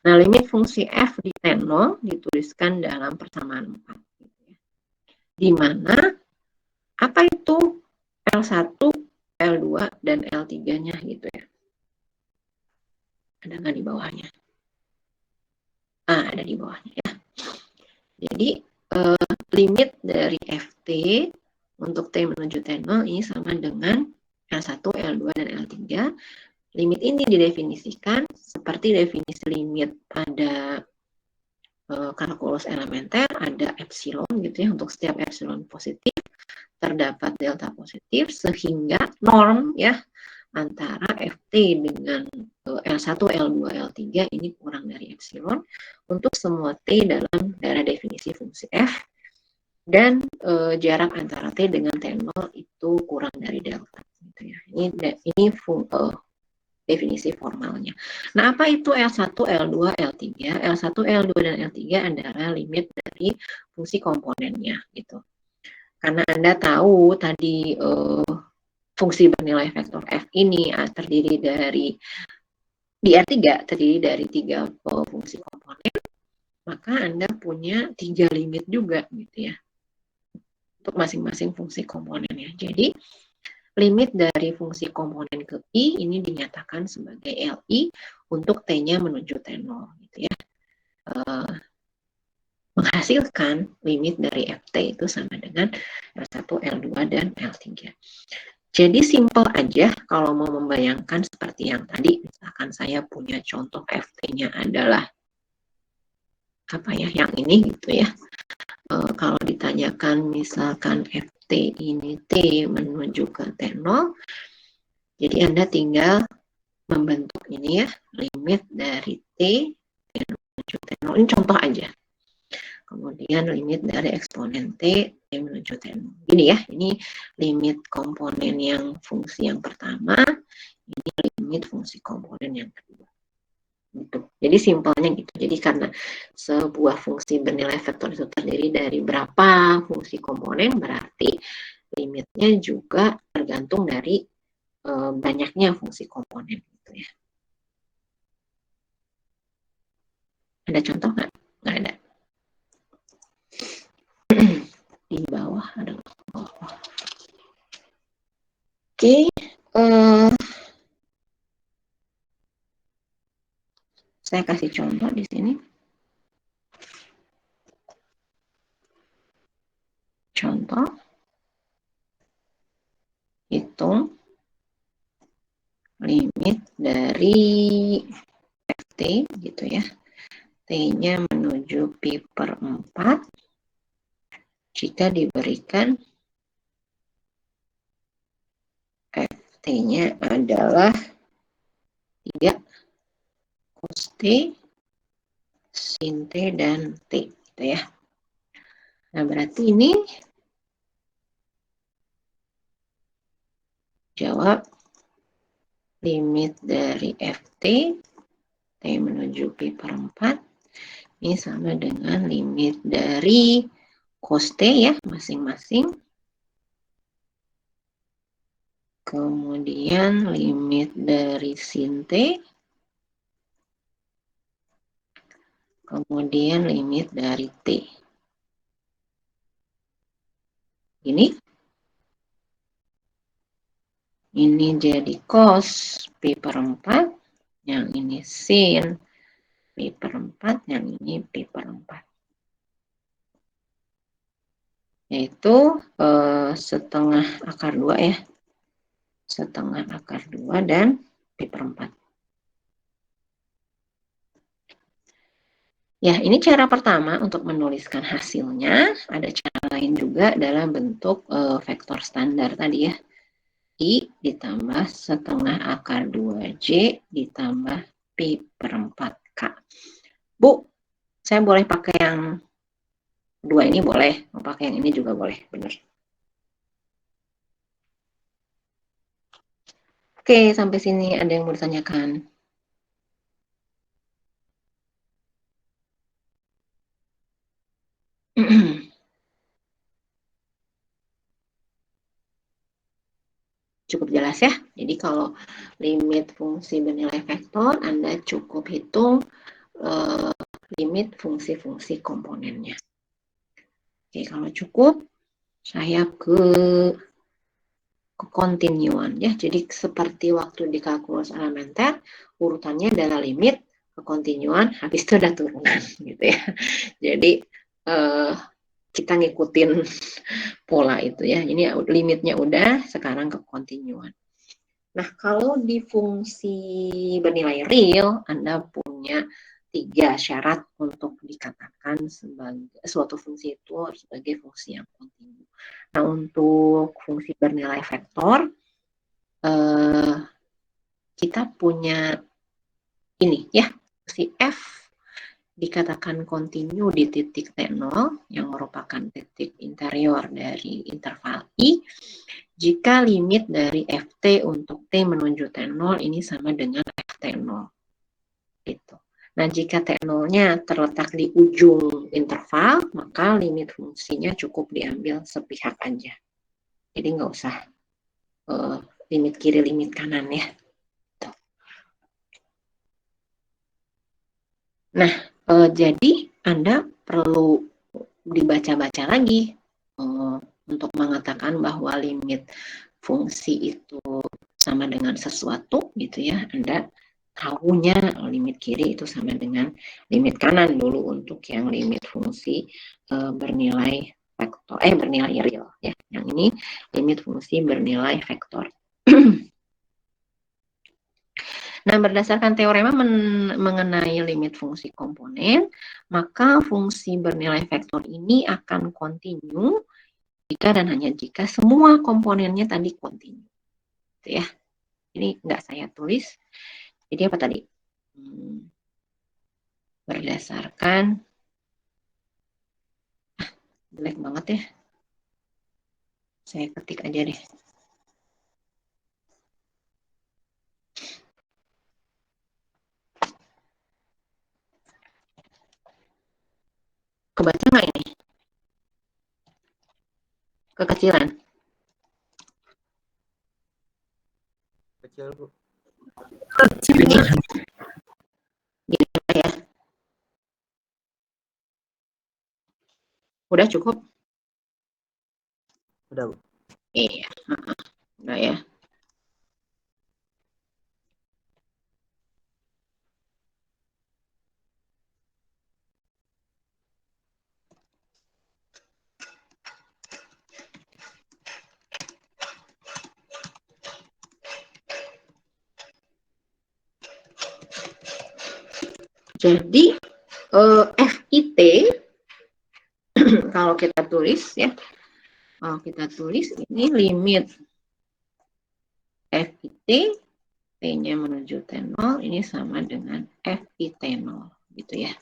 Nah, limit fungsi F di T0 dituliskan dalam persamaan 4. Di mana apa itu L1, L2, dan L3-nya gitu ya. Ada nggak di bawahnya? Ada di bawahnya ya. Jadi limit dari Ft untuk T menuju T0 ini sama dengan L1, L2, dan L3. Limit ini didefinisikan seperti definisi limit pada kalkulus elementer, ada epsilon gitu ya, untuk setiap epsilon positif terdapat delta positif sehingga norm ya antara Ft dengan L1, L2, L3 ini kurang dari epsilon untuk semua T dalam daerah definisi fungsi F, dan jarak antara T dengan T0 itu kurang dari delta gitu ya. Ini definisi formalnya. Nah, apa itu L1, L2, L3? L1, L2, dan L3 adalah limit dari fungsi komponennya gitu. Karena Anda tahu tadi fungsi bernilai vektor F ini terdiri dari, di R3 terdiri dari 3 fungsi komponen, maka Anda punya 3 limit juga gitu ya untuk masing-masing fungsi komponennya. Jadi limit dari fungsi komponen ke I ini dinyatakan sebagai Li untuk T-nya menuju T0 gitu ya. Menghasilkan limit dari Ft itu sama dengan L1, L2, dan L3. Jadi simple aja kalau mau membayangkan seperti yang tadi, misalkan saya punya contoh Ft-nya adalah apa ya, yang ini gitu ya. Kalau ditanyakan misalkan Ft ini T menuju ke T0, jadi Anda tinggal membentuk ini ya, limit dari T menuju T0, ini contoh aja. Kemudian limit dari eksponen T menuju T0. Gini ya, ini limit komponen yang fungsi yang pertama, ini limit fungsi komponen yang kedua. Gitu. Jadi simpelnya gitu. Jadi karena sebuah fungsi bernilai vektor itu terdiri dari berapa fungsi komponen, berarti limitnya juga tergantung dari banyaknya fungsi komponen gitu ya. Ada contoh nggak? Nggak ada. Di bawah ada. Oke. Saya kasih contoh di sini. Contoh. Hitung limit dari Ft gitu ya. T-nya menuju pi per 4 jika diberikan Ft-nya adalah 3 cos T, sin T, dan T gitu ya. Nah, berarti ini jawab limit dari Ft T menuju pi per 4 ini sama dengan limit dari cos T ya masing-masing. Kemudian limit dari sin T. Kemudian limit dari T. Ini jadi cos pi per 4. Yang ini sin pi per 4. Yang ini pi per 4. Yaitu setengah akar 2 ya. Setengah akar 2 dan pi per 4. Ya, ini cara pertama untuk menuliskan hasilnya. Ada cara lain juga dalam bentuk vektor standar tadi ya. I ditambah setengah akar 2J ditambah pi per 4K. Bu, saya boleh pakai yang 2 ini boleh, mau pakai yang ini juga boleh, benar. Oke, sampai sini ada yang mau ditanyakan? Cukup jelas ya. Jadi kalau limit fungsi bernilai vektor, Anda cukup hitung limit fungsi-fungsi komponennya. Oke, kalau cukup, saya ke kekontinuan ya. Jadi seperti waktu di kalkulus elementer, urutannya adalah limit, kekontinuan, habis itu udah turun gitu ya. Jadi kita ngikutin pola itu ya. Ini limitnya udah, sekarang kekontinuan. Nah, kalau di fungsi bernilai real, Anda punya 3 syarat untuk dikatakan sebagai suatu fungsi itu sebagai fungsi yang kontinu. Nah, untuk fungsi bernilai vektor, kita punya ini ya, fungsi f dikatakan kontinu di titik T0 yang merupakan titik interior dari interval I jika limit dari Ft untuk T menuju T0 ini sama dengan Ft0. Gitu. Nah, jika T0-nya terletak di ujung interval, maka limit fungsinya cukup diambil sepihak aja. Jadi nggak usah limit kiri, limit kanan ya. Gitu. Nah, jadi Anda perlu dibaca-baca lagi untuk mengatakan bahwa limit fungsi itu sama dengan sesuatu gitu ya. Anda tahunya limit kiri itu sama dengan limit kanan dulu untuk yang limit fungsi bernilai vektor bernilai real ya. Yang ini limit fungsi bernilai vektor. Nah, berdasarkan teorema mengenai limit fungsi komponen, maka fungsi bernilai vektor ini akan kontinu jika dan hanya jika semua komponennya tadi kontinu. Gitu ya. Ini nggak saya tulis. Jadi apa tadi? Berdasarkan jelek banget ya. Saya ketik aja deh. Kebaca nggak ini? Kekecilan. Kecil, Bu. Gini, gini ya. Udah cukup? Udah, Bu. Iya, udah ya. Jadi FIT kalau kita tulis ya, kalau kita tulis ini limit FIT T-nya menuju T0 ini sama dengan FIT0 gitu ya.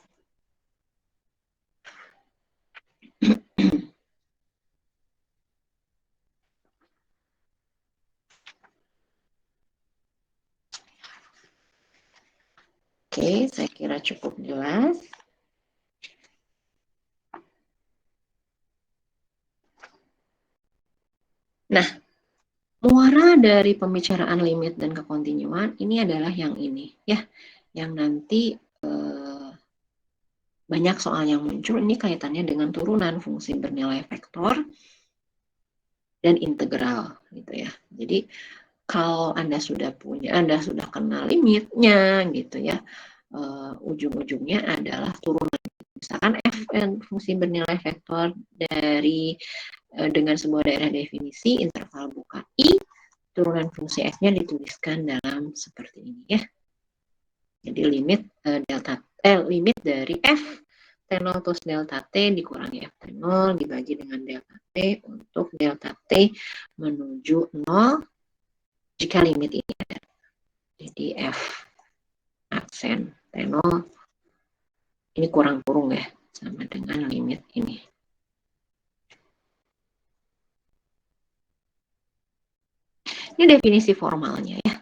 Oke, saya kira cukup jelas. Nah, muara dari pembicaraan limit dan kekontinuan ini adalah yang ini ya, yang nanti banyak soal yang muncul ini kaitannya dengan turunan fungsi bernilai vektor dan integral gitu ya. Jadi kalau Anda sudah kenal limitnya gitu ya, ujung-ujungnya adalah turunan. Misalkan fungsi bernilai vektor dari dengan sebuah daerah definisi interval buka I, turunan fungsi f-nya dituliskan dalam seperti ini ya. Jadi limit limit dari f T0 plus delta T dikurangi F0 dibagi dengan delta T untuk delta T menuju 0 jika limit ini ada. Jadi F aksen T0 ini kurang kurung ya, sama dengan limit ini. Ini definisi formalnya ya.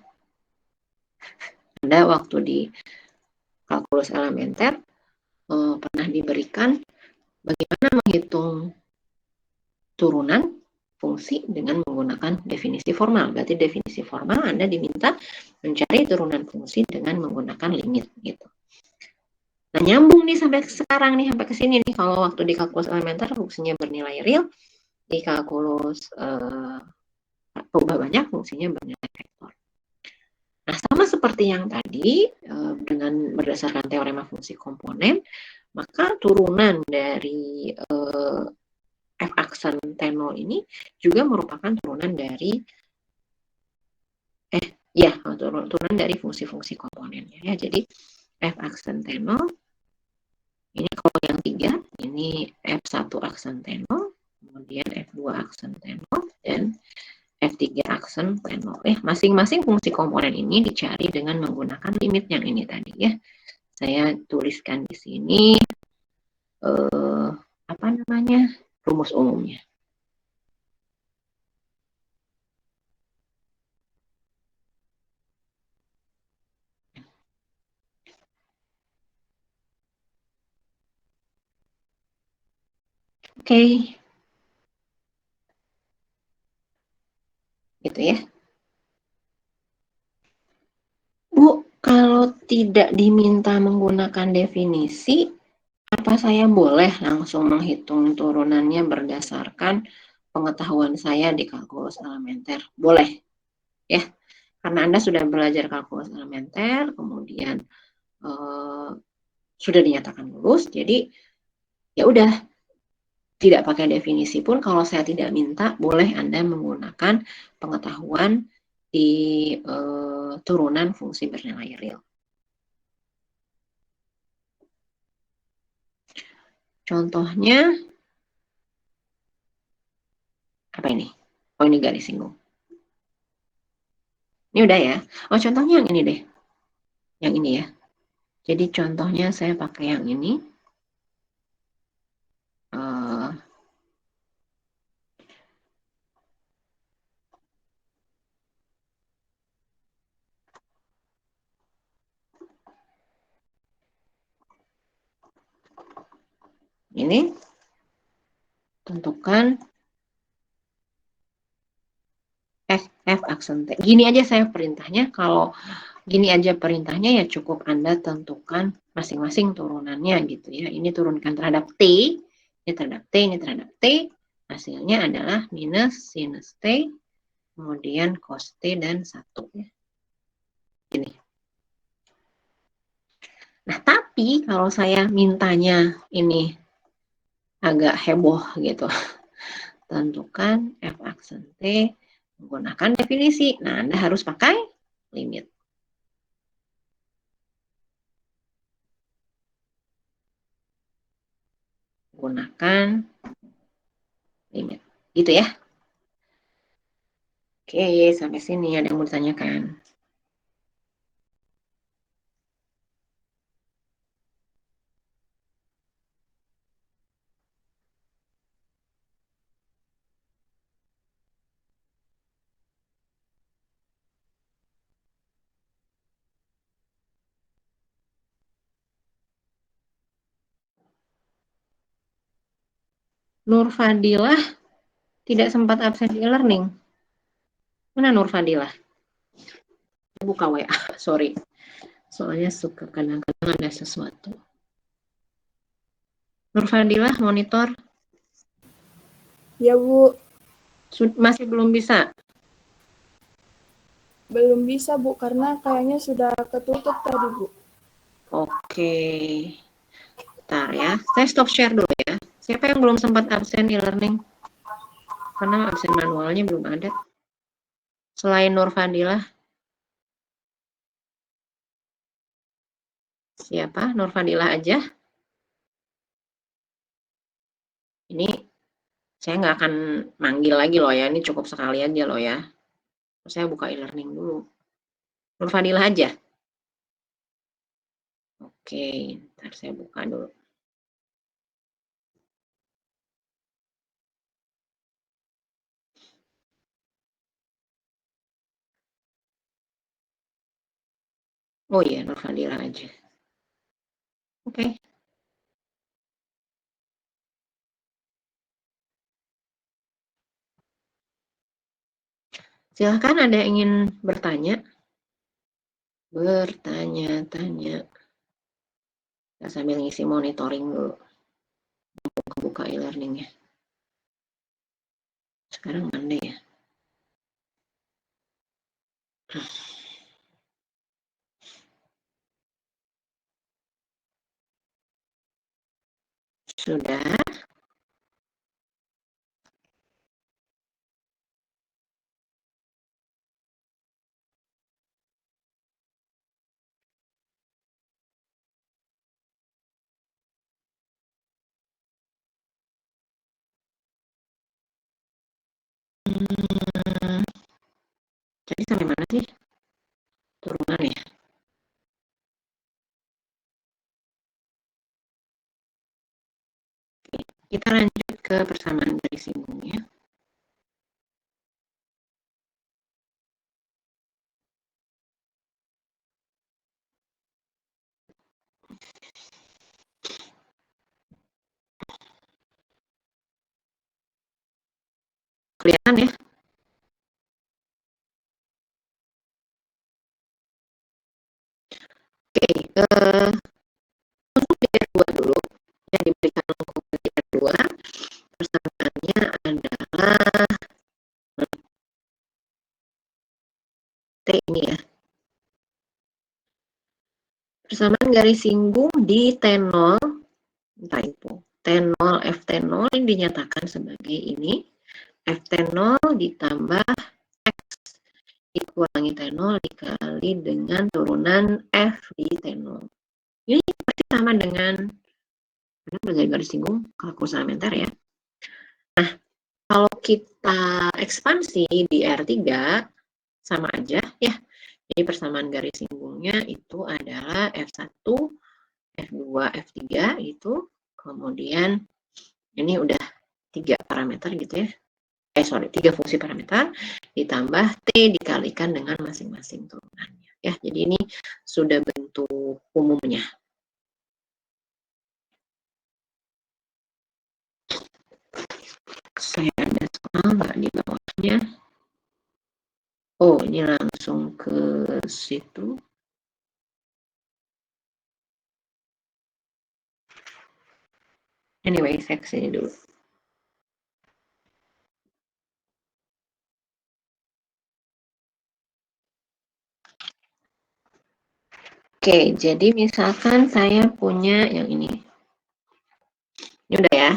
Anda waktu di kalkulus elementer pernah diberikan bagaimana menghitung turunan fungsi dengan menggunakan definisi formal. Berarti definisi formal Anda diminta mencari turunan fungsi dengan menggunakan limit gitu. Nah, nyambung nih sampai sekarang nih, sampai ke sini nih. Kalau waktu di kalkulus elementer fungsinya bernilai real, di kalkulus berubah banyak fungsinya bernilai vektor. Nah, sama seperti yang tadi dengan berdasarkan teorema fungsi komponen, maka turunan dari f aksen T0 ini juga merupakan turunan dari turunan dari fungsi-fungsi komponennya ya. Jadi f aksen T0 ini kalau yang 3 ini f1 aksen T0, kemudian f2 aksen T0 dan f3 aksen T0 ya. Masing-masing fungsi komponen ini dicari dengan menggunakan limit yang ini tadi ya. Saya tuliskan di sini apa namanya? Rumus umumnya. Oke. Gitu ya. Bu, kalau tidak diminta menggunakan definisi, apa saya boleh langsung menghitung turunannya berdasarkan pengetahuan saya di kalkulus elementer? Boleh, ya. Karena Anda sudah belajar kalkulus elementer, kemudian sudah dinyatakan lulus, jadi ya udah, tidak pakai definisi pun kalau saya tidak minta, boleh Anda menggunakan pengetahuan di turunan fungsi bernilai real. Contohnya, apa ini? Oh, ini garis singgung. Ini udah ya. Oh, contohnya yang ini deh. Yang ini ya. Jadi contohnya saya pakai yang ini. Ini tentukan F aksen T. Gini aja saya perintahnya, kalau gini aja perintahnya ya cukup Anda tentukan masing-masing turunannya gitu ya. Ini turunkan terhadap T, ini terhadap T, ini terhadap T. Hasilnya adalah minus sinus T, kemudian cos T dan 1 ya. Ini. Nah, tapi kalau saya mintanya ini agak heboh gitu. Tentukan F aksen T menggunakan definisi. Nah, Anda harus pakai limit. Gunakan limit. Gitu ya. Oke, sampai sini ada yang mau ditanyakan. Nur Fadilah tidak sempat absen di e-learning. Mana Nur Fadilah? Buka WA, sorry. Soalnya suka kadang-kadang ada sesuatu. Nur Fadilah monitor. Ya, Bu. Masih belum bisa? Belum bisa, Bu, karena kayaknya sudah ketutup tadi, Bu. Oke. Bentar ya, saya stop share dulu ya. Siapa yang belum sempat absen e-learning? Karena absen manualnya belum ada. Selain Nur Fadilah. Siapa? Nur Fadilah aja. Ini saya nggak akan manggil lagi loh ya. Ini cukup sekali aja loh ya. Saya buka e-learning dulu. Nur Fadilah aja. Oke, ntar saya buka dulu. Oh iya, Nur Fadilah aja. Oke. Silahkan ada yang ingin bertanya. Bertanya-tanya. Kita sambil ngisi monitoring dulu. Buka e-learningnya. Sekarang mana ya? Sudah. Jadi sampai mana sih? Turunan ya? Oke, kita lanjut ke persamaan garis singgungnya. Kelihatan ya? Oke, untuk DR2 dulu, yang diberikan untuk DR2, persamaannya adalah T ini ya. Persamaan garis singgung di T0, entah itu T0, FT0 yang dinyatakan sebagai ini, FT0 ditambah X dikurangi T0 dikali dengan turunan F di T0. Ini pasti sama dengan garis singgung kalkulus elementer ya. Nah, kalau kita ekspansi di R3 sama aja ya. Jadi persamaan garis singgungnya itu adalah F1, F2, F3 itu. Kemudian ini udah 3 parameter gitu ya. 3 fungsi parameter ditambah T dikalikan dengan masing-masing turunannya. Ya, jadi ini sudah bentuk umumnya. Saya ada soal nggak di bawahnya? Oh, ini langsung ke situ. Anyway, saya kesini dulu. Oke, jadi misalkan saya punya yang ini. Ini udah ya.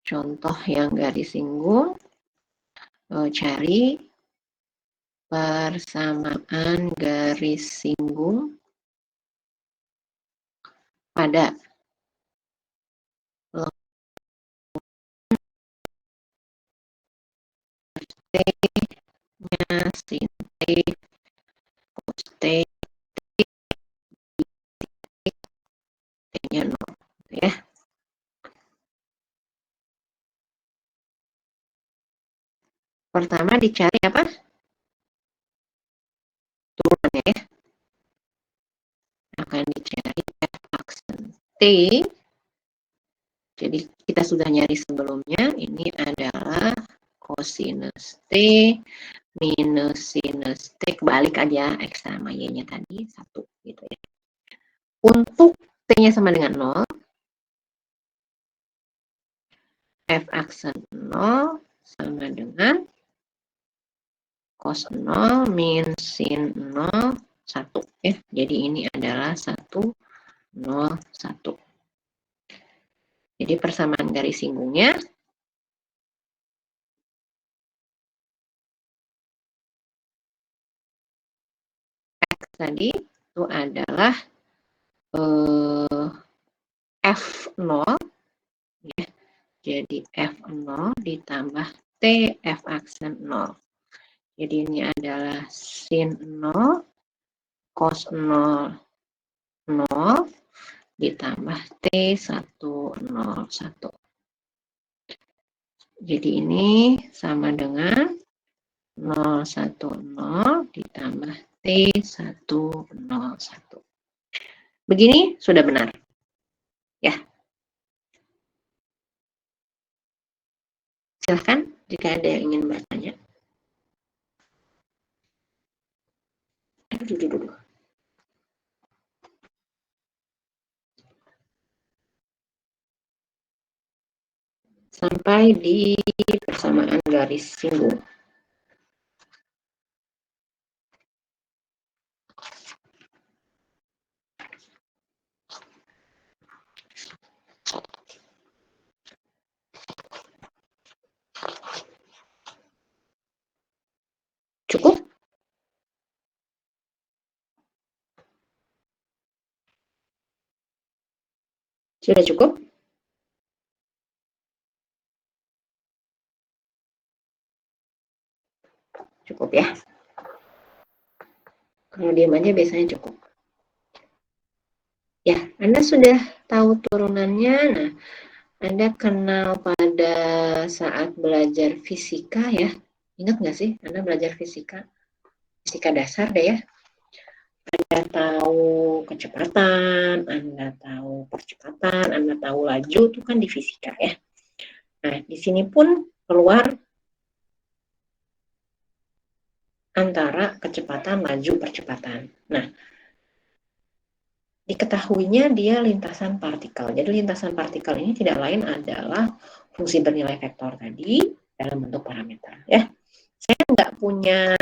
Contoh yang garis singgung. Cari persamaan garis singgung pada T-nya sin T cos T T-nya 0 ya. Pertama dicari apa? Turunan ya. Akan dicari F aksen T. Jadi kita sudah nyari sebelumnya. Ini adalah cosinus T minus sinus T. Kebalik aja X sama Y-nya tadi. 1 gitu ya. Untuk T-nya sama dengan 0. F aksen 0 sama dengan cos 0 min sin 0 1 ya. Jadi ini adalah 1 0 1. Jadi persamaan garis singgungnya X tadi itu adalah F0 ya. Jadi F0 ditambah T F aksen 0. Jadi ini adalah sin 0 cos 0 0 ditambah T 101. Jadi ini sama dengan 010 ditambah T101. Begini sudah benar. Ya. Silahkan jika ada yang ingin bertanya. Aduh. Sampai di persamaan garis singgung. Cukup? Sudah cukup? Cukup ya. Kalau diam aja biasanya cukup. Ya, Anda sudah tahu turunannya. Nah, Anda kenal pada saat belajar fisika ya. Ingat nggak sih Anda belajar fisika? Fisika dasar deh ya. Anda tahu kecepatan, Anda tahu percepatan, Anda tahu laju, itu kan di fisika ya. Nah, di sini pun keluar antara kecepatan, laju, percepatan. Nah, diketahuinya dia lintasan partikel. Jadi lintasan partikel ini tidak lain adalah fungsi bernilai vektor tadi dalam bentuk parameter. Ya, saya nggak punya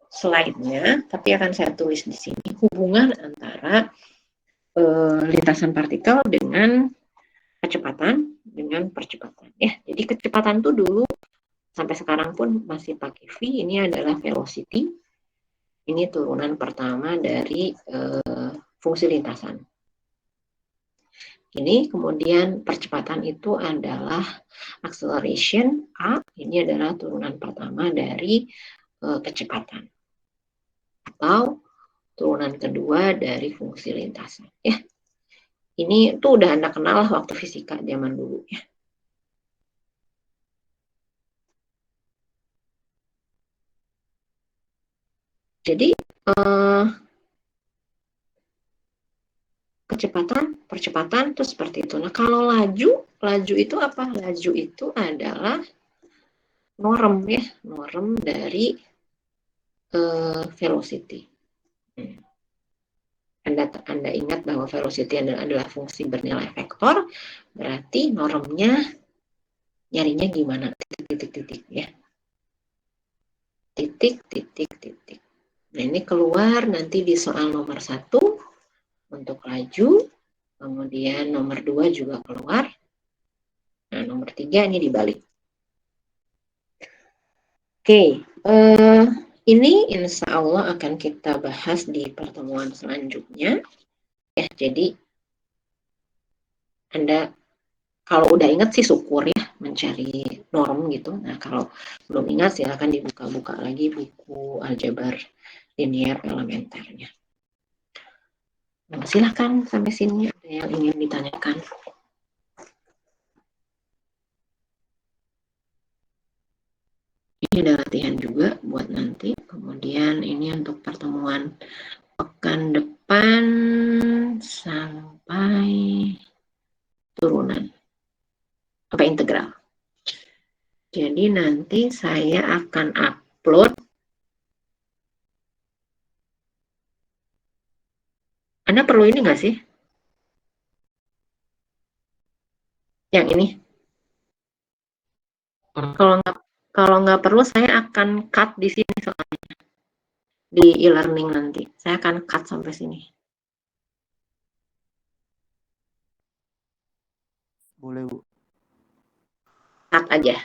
slide-nya, tapi akan saya tulis di sini hubungan antara lintasan partikel dengan kecepatan dengan percepatan. Ya, jadi kecepatan tuh dulu sampai sekarang pun masih pakai V. Ini adalah velocity. Ini turunan pertama dari fungsi lintasan. Ini kemudian percepatan itu adalah acceleration A. Ini adalah turunan pertama dari kecepatan. Atau turunan kedua dari fungsi lintasan. Ya, ini tuh udah Anda kenal lah waktu fisika zaman dulu ya. Jadi percepatan tuh seperti itu. Nah, kalau laju itu apa? Laju itu adalah norm ya, norm dari velocity. Anda ingat bahwa velocity adalah fungsi bernilai vektor, berarti normnya nyarinya gimana? Titik-titik ya. Titik. Nah, ini keluar nanti di soal nomor 1 untuk laju, kemudian nomor 2 juga keluar. Nah, nomor 3 ini dibalik. Oke, ini insya Allah akan kita bahas di pertemuan selanjutnya. Ya, jadi Anda kalau udah ingat sih syukur ya mencari norm gitu. Nah, kalau belum ingat silahkan dibuka-buka lagi buku aljabar linear elementernya. Nah, silahkan sampai sini ada yang ingin ditanyakan. Ini ada latihan juga buat nanti. Kemudian ini untuk pertemuan pekan depan sampai turunan apa integral. Jadi nanti saya akan upload. Anda perlu ini nggak sih? Yang ini? Kalau nggak perlu, saya akan cut di sini soalnya. Di e-learning nanti. Saya akan cut sampai sini. Boleh, Bu. Cut aja.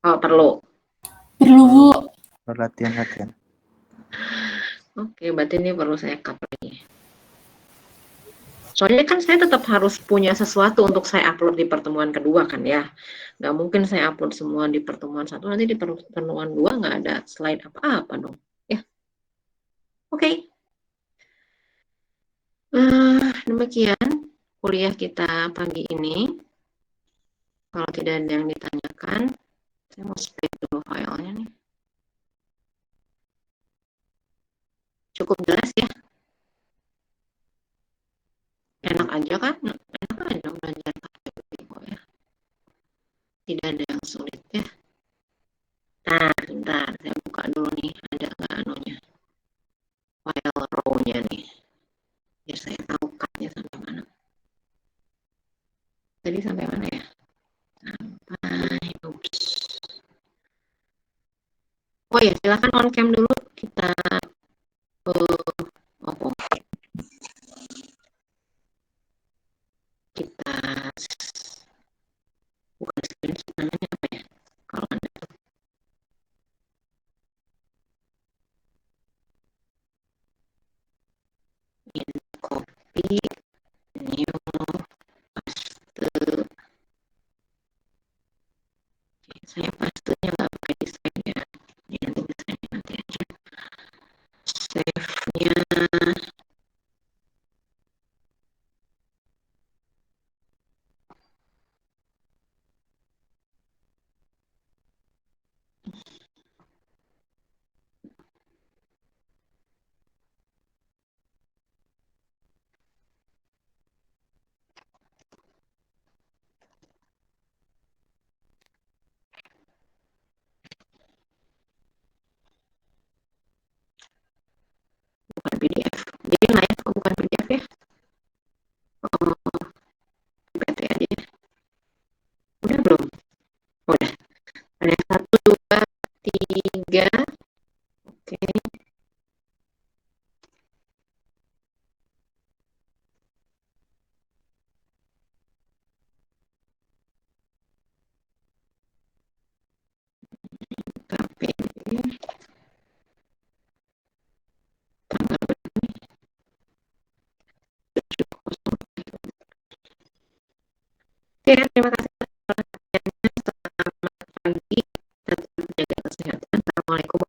Oh, perlu. Perlu, Bu. Latihan. Oke, berarti ini perlu saya cut lagi. Soalnya kan saya tetap harus punya sesuatu untuk saya upload di pertemuan kedua kan ya. Nggak mungkin saya upload semua di pertemuan 1, nanti di pertemuan 2 nggak ada slide apa-apa dong. Ya, oke. Demikian kuliah kita pagi ini. Kalau tidak ada yang ditanyakan, saya mau split dulu filenya nih. Cukup jelas ya? Enak aja kan? Enak aja belajar pakai kok ya. Tidak ada yang sulit ya. Nah, bentar, saya buka dulu nih, ada nggak anunya? File row-nya nih. Biar saya tahu cut-nya sampai mana. Tadi sampai mana ya? Sampai, oops. Oh ya, silakan on cam dulu. Kita kita bukan screenshot namanya apa ya? Kalau Anda ini copy, new, paste. Saya pastenya nggak pakai desain ya. Ini nanti desainnya nanti aja. Save-nya bukan PDF. Jadi lah ya, kok bukan PDF ya? Oh, PPT aja ya. Udah belum? Udah. Ada 1, 2, 3. Oke. KPD. Tanggal berapa nih? 7/01. Oke, terima kasih atas perhatiannya. Selamat pagi. Tetap jaga kesehatan. Assalamualaikum